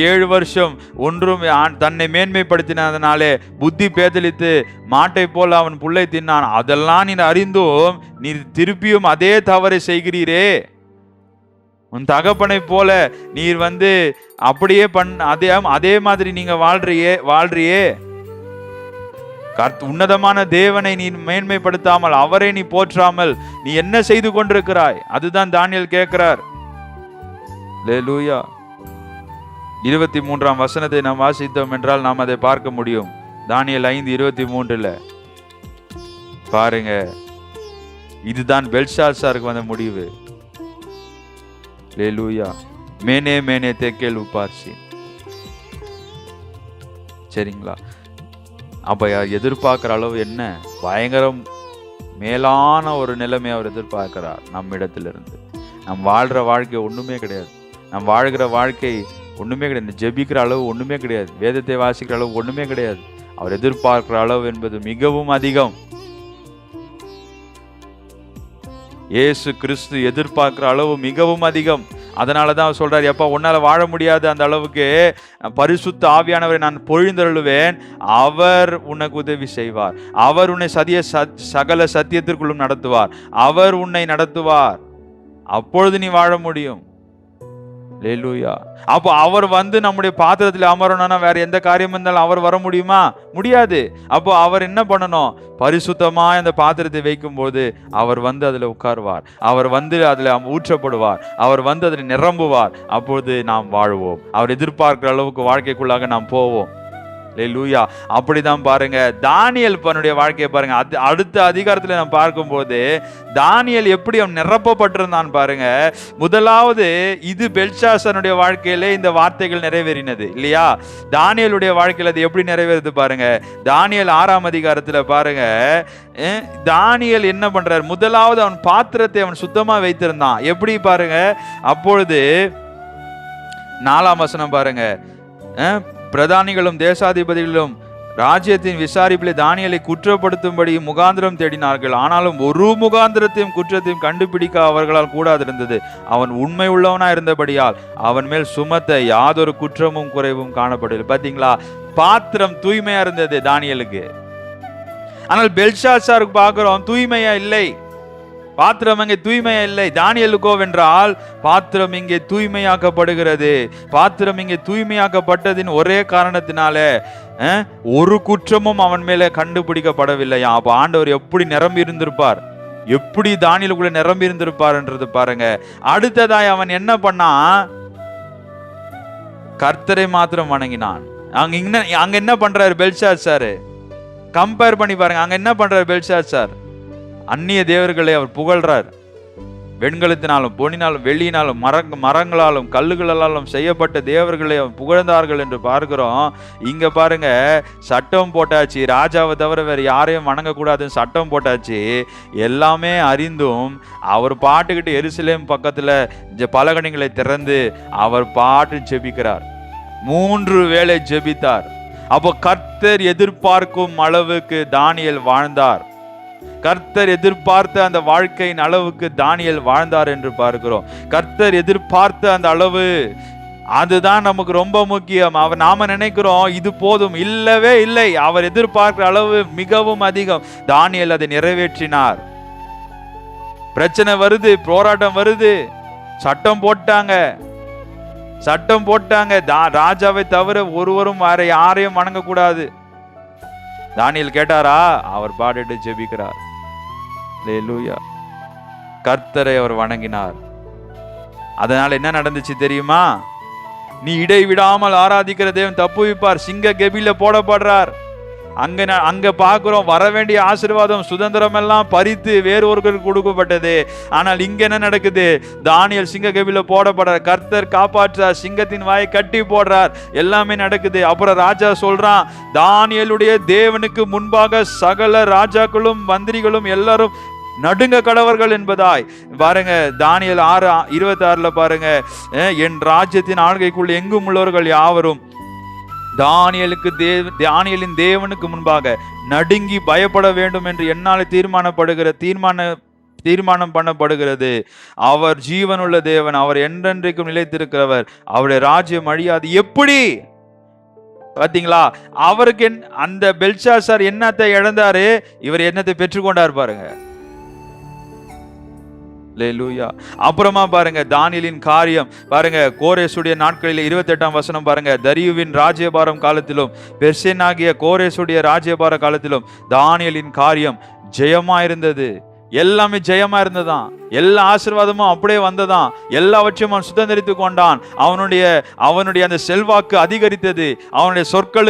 7 வருஷம் ஒன்றும் தன்னை மேன்மைப்படுத்தினதுனாலே புத்தி பேதலித்து மாட்டை போல அவன் புல்லை தின்னான். அதெல்லாம் நீ அறிந்தும் நீ திருப்பியும் அதே தவறை செய்கிறீரே. உன் தகப்பனை போல நீர் அப்படியே அதே மாதிரி நீங்க வாழ்றியே. உன்னதமான தேவனை நீ மேன்மைப்படுத்தாமல், அவரை நீ போற்றாமல் நீ என்ன செய்து கொண்டிருக்கிறாய்? அதுதான் தானியேல் கேட்கிறார். அல்லேலூயா. 23ஆம் வசனத்தை நாம் வாசித்தோம் என்றால் நாம் அதை பார்க்க முடியும். தானியேல் 5:23 பாருங்க. இதுதான் பெல்ஷாத்சாருக்கு வந்த முடிவு. அல்லேலூயா. மேனே தேக்கேல் உப்பார்சி. சரிங்களா? அப்ப எதிர்பார்க்கிற அளவு என்ன? பயங்கரம் மேலான ஒரு நிலைமை அவர் எதிர்பார்க்கிறார் நம்மிடத்திலிருந்து. நம் வாழ்ற வாழ்க்கை ஒண்ணுமே கிடையாது. நம் வாழ்கிற வாழ்க்கை ஒண்ணுமே கிடையாது. ஜெபிக்கிற அளவு ஒண்ணுமே கிடையாது. வேதத்தை வாசிக்கிற அளவு ஒண்ணுமே கிடையாது. அவர் எதிர்பார்க்கிற அளவு என்பது மிகவும் அதிகம். இயேசு கிறிஸ்து எதிர்பார்க்கிற அளவு மிகவும் அதிகம். அதனாலதான் அவர் சொல்றாரு, எப்பா உன்னால வாழ முடியாது அந்த அளவுக்கு பரிசுத்த ஆவியானவரை நான் பொழிந்தருளுவேன், அவர் உனக்கு உதவி செய்வார், அவர் உன்னை சகல சத்தியத்திற்குள்ளும் நடத்துவார், அவர் உன்னை நடத்துவார், அப்பொழுது நீ வாழ முடியும். அல்லேலூயா. அப்போ அவர் வந்து நம்முடைய பாத்திரத்தில் அமரணும்னா வேற எந்த காரியம் இருந்தாலும் அவர் வர முடியுமா? முடியாது. அப்போ அவர் என்ன பண்ணணும்? பரிசுத்தமா அந்த பாத்திரத்தை வைக்கும் போது அவர் வந்து அதுல உட்காருவார், அவர் வந்து அதுல ஊற்றப்படுவார், அவர் வந்து அதில் நிரம்புவார். அப்பொழுது நாம் வாழ்வோம், அவர் எதிர்பார்க்கிற அளவுக்கு வாழ்க்கைக்குள்ளாக நாம் போவோம். அல்லேலூயா. அப்படிதான் பாருங்க தானியேல் தன்னுடைய வாழ்க்கையை பாருங்க. அடுத்த அதிகாரத்துல நாம் பார்க்கும்போது தானியேல் எப்படி அவன் நிரப்பப்பட்டிருந்தான் பாருங்க. முதலாவது இது பெல்ஷாசனுடைய வாழ்க்கையிலே இந்த வார்த்தைகள் நிறைவேறினது இல்லையா? தானியேலுடைய வாழ்க்கையில் அது எப்படி நிறைவேறுது பாருங்க. தானியேல் 6ஆம் அதிகாரத்துல பாருங்க, தானியேல் என்ன பண்றார்? முதலாவது அவன் பாத்திரத்தை அவன் சுத்தமா வைத்திருந்தான். எப்படி பாருங்க, அப்பொழுது 4ஆம் வசனம் பாருங்க, பிரதானிகளும் தேசாதிபதிகளும் ராஜ்யத்தின் விசாரிப்பிலே தானியேலை குற்றப்படுத்தும்படி முகாந்திரம் தேடினார்கள். ஆனாலும் ஒரு முகாந்திரத்தையும் குற்றத்தையும் கண்டுபிடிக்க அவர்களால் கூடாதிருந்தது. அவன் உண்மை உள்ளவனா இருந்தபடியால் அவன் மேல் சுமத்த யாதொரு குற்றமும் குறைவும் காணப்படவில்லை. பாத்தீங்களா, பாத்திரம் தூய்மையா இருந்தது தானியேலுக்கு. ஆனால் பெல்ஷாத்சாருக்கு பார்க்கிறோம் தூய்மையா இல்லை, பாத்திரம் அங்கே தூய்மையா இல்லை. தானியேலுக்கோ வென்றால் பாத்திரம் இங்கே தூய்மையாக்கப்படுகிறது. பாத்திரம் இங்கே தூய்மையாக்கப்பட்டதின் ஒரே காரணத்தினால ஒரு குற்றமும் அவன் மேல கண்டுபிடிக்கப்படவில்லையா? அப்ப ஆண்டவர் எப்படி நிரம்பி இருந்திருப்பார், எப்படி தானியேலுக்குள்ள நிரம்பி இருந்திருப்பார்ன்றது பாருங்க. அடுத்ததாய் அவன் என்ன பண்ணா? கர்த்தரை மாத்திரம் வணங்கினான். அங்க என்ன பண்றாரு பெல்ஷாத்சார்? கம்பேர் பண்ணி பாருங்க. அங்க என்ன பண்றாரு பெல்ஷாத்சார்? அந்நிய தேவர்களை அவர் புகழ்றார். வெண்கலத்தினாலும் பொன்னினாலும் வெள்ளியினாலும் மரங்களாலும் கல்லுகளாலும் செய்யப்பட்ட தேவர்களை அவர் புகழ்ந்தார்கள் என்று பார்க்கிறோம். இங்க பாருங்க, சட்டம் போட்டாச்சு, ராஜாவை தவிர வேற யாரையும் வணங்கக்கூடாதுன்னு சட்டம் போட்டாச்சு. எல்லாமே அறிந்தும் அவர் பாட்டுக்கிட்டு எருசலேம் பக்கத்துல பலகணிகளை திறந்து அவர் பாட்டு ஜெபிக்கிறார். 3 வேளை ஜெபித்தார். அப்போ கர்த்தர் எதிர்பார்க்கும் அளவுக்கு தானியேல் வாழ்ந்தார். கர்த்தர் எதிர்பார்த்த அந்த வாழ்க்கையின் அளவுக்கு தானியேல் வாழ்ந்தார் என்று பார்க்கிறோம். கர்த்தர் எதிர்பார்த்த அந்த அளவு, அதுதான் நமக்கு ரொம்ப முக்கியம். நாம நினைக்கிறோம் இது போதும், இல்லவே இல்லை. அவர் எதிர்பார்க்கிற அளவு மிகவும் அதிகம். தானியேல் அதை நிறைவேற்றினார். பிரச்சனை வருது, போராட்டம் வருது, சட்டம் போட்டாங்க. ராஜாவை தவிர ஒருவரும் வேற யாரையும் வணங்கக்கூடாது. தானியேல் கேட்டாரா? அவர் பாடிட்டு ஜெபிக்கிறார். அல்லேலூயா. கர்த்தரை அவர் வணங்கினார். அதனால என்ன நடந்துச்சு தெரியுமா? நீ இடைவிடாமல் ஆராதிக்கிற தேவன் தப்புவிப்பார். சிங்க கெபில போடப்படுறார். அங்க பார்க்கிறோம் வர வேண்டிய ஆசீர்வாதம் சுதந்திரம் எல்லாம் பறித்து வேறு ஒருவருக்கு கொடுக்கப்பட்டது. ஆனால் இங்க என்ன நடக்குது? தானியேல் சிங்க கெபில போடப்படுறார். கர்த்தர் காப்பாற்றார், சிங்கத்தின் வாயை கட்டி போடுறார், எல்லாமே நடக்குது. அப்புறம் ராஜா சொல்றான், தானியேலுடைய தேவனுக்கு முன்பாக சகல ராஜாக்களும் மந்திரிகளும் எல்லாரும் நடுங்க கடவர்கள் என்பதாய். பாருங்க தானியேல் 6:26 பாருங்க, என் ராஜ்யத்தின் ஆளுகைக்குள் எங்கும் உள்ளவர்கள் யாவரும் தானியேலின் தேவனுக்கு முன்பாக நடுங்கி பயப்பட வேண்டும் என்று என்னால் தீர்மானம் பண்ணப்படுகிறது. அவர் ஜீவனுள்ள தேவன், அவர் என்றென்றைக்கும் நிலைத்திருக்கிறவர், அவருடைய ராஜ்யம் அழியாது. எப்படி பாத்தீங்களா? அவருக்கு அந்த பெல்ஷாத்சார் என்னத்தை இழந்தாரு, இவர் என்னத்தை பெற்றுக்கொண்டார் பாருங்க. அல்லேலூயா. அப்புறமா பாருங்க தானியேலின் காரியம் பாருங்க. கோரேசுடைய நாட்களில் 28ஆம் வசனம் பாருங்க, தரியுவின் ராஜ்யபாரம் காலத்திலும் பெர்சேனாகிய கோரேசுடைய ராஜ்யபார காலத்திலும் தானியேலின் காரியம் ஜெயமா இருந்தது. எல்லாமே ஜெயமா இருந்ததான். எல்லா ஆசீர்வாதமும் அப்படியே வந்ததான். எல்லாவற்றையும் அவன் சுதந்திரித்து கொண்டான். அவனுடைய அந்த செல்வாக்கு அதிகரித்தது. அவனுடைய சொற்களை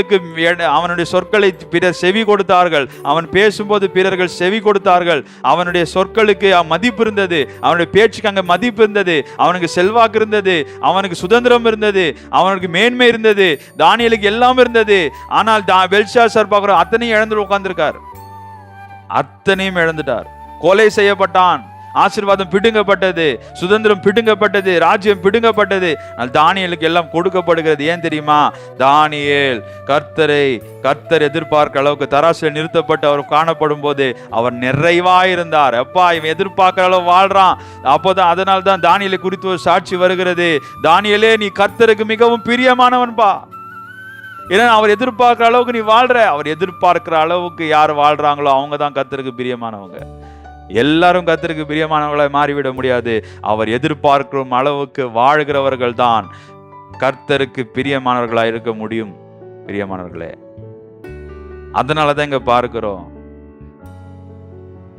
பிறர் செவி கொடுத்தார்கள். அவன் பேசும்போது பிறர்கள் செவி கொடுத்தார்கள். அவனுடைய சொற்களுக்கு மதிப்பு இருந்தது. அவனுடைய பேச்சுக்கு அங்க மதிப்பு இருந்தது. அவனுக்கு செல்வாக்கு இருந்தது. அவனுக்கு சுதந்திரம் இருந்தது. அவனுக்கு மேன்மை இருந்தது. தானியேலுக்கு எல்லாம் இருந்தது. ஆனால் பெல்ஷாத்சார் பார்க்கிறோம், அத்தனையும் இழந்து உட்கார்ந்திருக்கார். அத்தனையும் இழந்துட்டார். கொலை செய்யப்பட்டான். ஆசீர்வாதம் பிடுங்கப்பட்டது, சுதந்திரம் பிடுங்கப்பட்டது, ராஜ்யம் பிடுங்கப்பட்டது. தானியேலுக்கு எல்லாம் கொடுக்கப்படுகிறது. ஏன் தெரியுமா? தானியேல் கர்த்தர் எதிர்பார்க்க அளவுக்கு தராசில் நிறுத்தப்பட்டு அவர் காணப்படும் போது அவர் நிறைவாயிருந்தார். அப்பா, இவன் எதிர்பார்க்கிற அளவு வாழ்றான். அப்போதான் அதனால்தான் தானியேலை குறித்து ஒரு சாட்சி வருகிறது. தானியேலே, நீ கர்த்தருக்கு மிகவும் பிரியமானவன்பா. ஏன்னா அவர் எதிர்பார்க்கிற அளவுக்கு நீ வாழ்ற. அவர் எதிர்பார்க்கிற அளவுக்கு யார் வாழ்றாங்களோ அவங்க தான் கர்த்தருக்கு பிரியமானவங்க. எல்லாரும் கர்த்தருக்கு பிரியமானவர்களாய் மாறிவிட முடியாது. அவர் எதிர்பார்க்கும் அளவுக்கு வாழ்கிறவர்கள் தான் கர்த்தருக்கு பிரியமானவர்களாய் இருக்க முடியும். பிரியமானவர்களே, அதனாலதான் இங்க பார்க்கிறோம்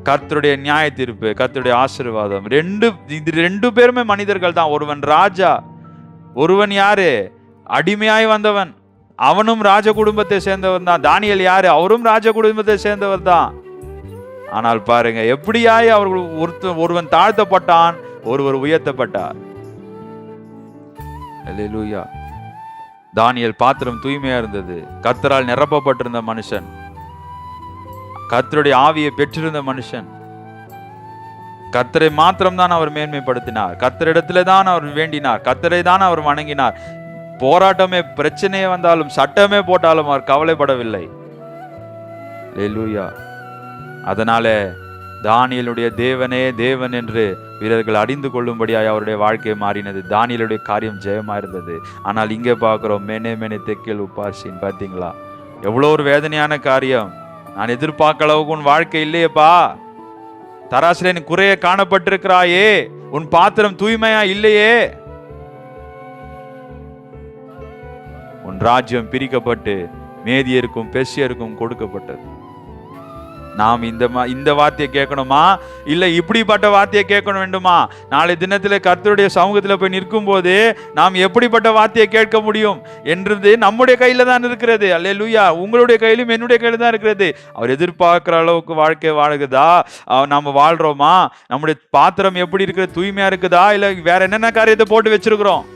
கர்த்தருடைய நியாய தீர்ப்பு, கர்த்தருடைய ஆசீர்வாதம். ரெண்டு பேருமே மனிதர்கள் தான். ஒருவன் ராஜா, ஒருவன் யாரு? அடிமையாய் வந்தவன். அவனும் ராஜ குடும்பத்தை சேர்ந்தவன் தான். தானியேல் யாரு? அவரும் ராஜ குடும்பத்தை சேர்ந்தவர் தான். ஆனால் பாருங்க, எப்படியாய் அவர்கள் ஒருவன் தாழ்த்தப்பட்டான், ஒருவர் உயர்த்தப்பட்டார். அல்லேலூயா. தானியேல் பாத்திரம் தூய்மையா இருந்தது. கர்த்தரால் நிரப்பப்பட்டிருந்த மனுஷன், கர்த்தருடைய ஆவியை பெற்றிருந்த மனுஷன். கர்த்தரை மாத்திரம் தான் அவர் மேன்மைப்படுத்தினார். கர்த்தரிடத்திலே தான் அவர் வேண்டினார். கர்த்தரை தான் அவர் வணங்கினார். போராட்டமே, பிரச்சனையே வந்தாலும், சட்டமே போட்டாலும் அவர் கவலைப்படவில்லை. அல்லேலூயா. அதனால தானியேலுடைய தேவனே தேவன் என்று வீரர்கள் அறிந்து கொள்ளும்படியாய் அவருடைய வாழ்க்கை மாறினது. தானியேலுடைய காரியம் ஜெயமா இருந்தது. ஆனால் இங்கே பார்க்கிறோம், மேனே மேனே தெக்கேல் உபாசின். பார்த்தீங்களா, எவ்வளோ ஒரு வேதனையான காரியம். நான் எதிர்பார்க்க அளவுக்கு உன் வாழ்க்கை இல்லையேப்பா. தராசிலே நீ குறைய காணப்பட்டிருக்கிறாயே, உன் பாத்திரம் தூய்மையா இல்லையே. உன் ராஜ்யம் பிரிக்கப்பட்டு மேதியருக்கும் பெர்சியருக்கும் கொடுக்கப்பட்டது. நாம் இந்த வார்த்தையை கேட்கணுமா, இல்ல இப்படிப்பட்ட வார்த்தையை கேட்கணும் வேண்டுமா? நாளை தினத்துல கர்த்தருடைய சமூகத்துல போய் நிற்கும் போது நாம் எப்படிப்பட்ட வார்த்தையை கேட்க முடியும் என்றது நம்முடைய கையில தான் இருக்கிறது. அல்லேலூயா. உங்களுடைய கையிலும் என்னுடைய கையில தான் இருக்கிறது. அவர் எதிர்பார்க்கிற அளவுக்கு வாழ்க்கை வாழுகுதா? நம்ம வாழ்றோமா? நம்முடைய பாத்திரம் எப்படி இருக்கிறது? தூய்மையா இருக்குதா? இல்ல வேற என்னென்ன காரியத்தை போட்டு வச்சிருக்கிறோம்?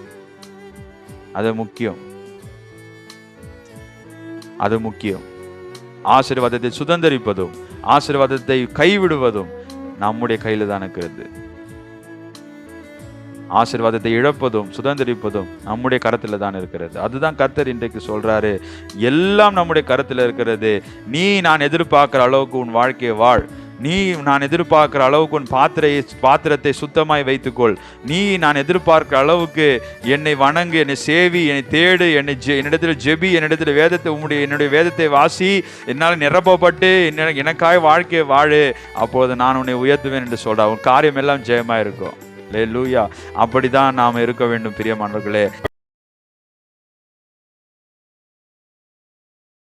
அது முக்கியம். அது முக்கியம். ஆசீர்வாதத்தை சுதந்தரிப்பதும் ஆசீர்வாதத்தை கைவிடுவதும் நம்முடைய கையில தான் இருக்கிறது. ஆசீர்வாதத்தை இழப்பதும் சுதந்தரிப்பதும் நம்முடைய கரத்துல தான் இருக்கிறது. அதுதான் கர்த்தர் இன்றைக்கு சொல்றாரு, எல்லாம் நம்முடைய கரத்துல இருக்கிறது. நீ நான் எதிர்பார்க்கிற அளவுக்கு உன் வாழ்க்கையை வாழ். நீ நான் எதிர்பார்க்கிற அளவுக்கு உன் பாத்திரத்தை சுத்தமாய் வைத்துக்கொள். நீ நான் எதிர்பார்க்கிற அளவுக்கு என்னை வணங்கு, என்னை சேவி, என்னை தேடு, என்னிடத்தில் ஜெபி, என்னிடத்தில் என்னுடைய வேதத்தை வாசி, என்னால் நிரப்பப்பட்டு எனக்காக வாழ்க்கையை வாழு. அப்போது நான் உன்னை உயர்த்துவேன் என்று சொல்றேன். உன் காரியம் எல்லாம் ஜெயமா இருக்கும். அல்லேலூயா. அப்படிதான் நாம் இருக்க வேண்டும் பிரியமானவர்களே.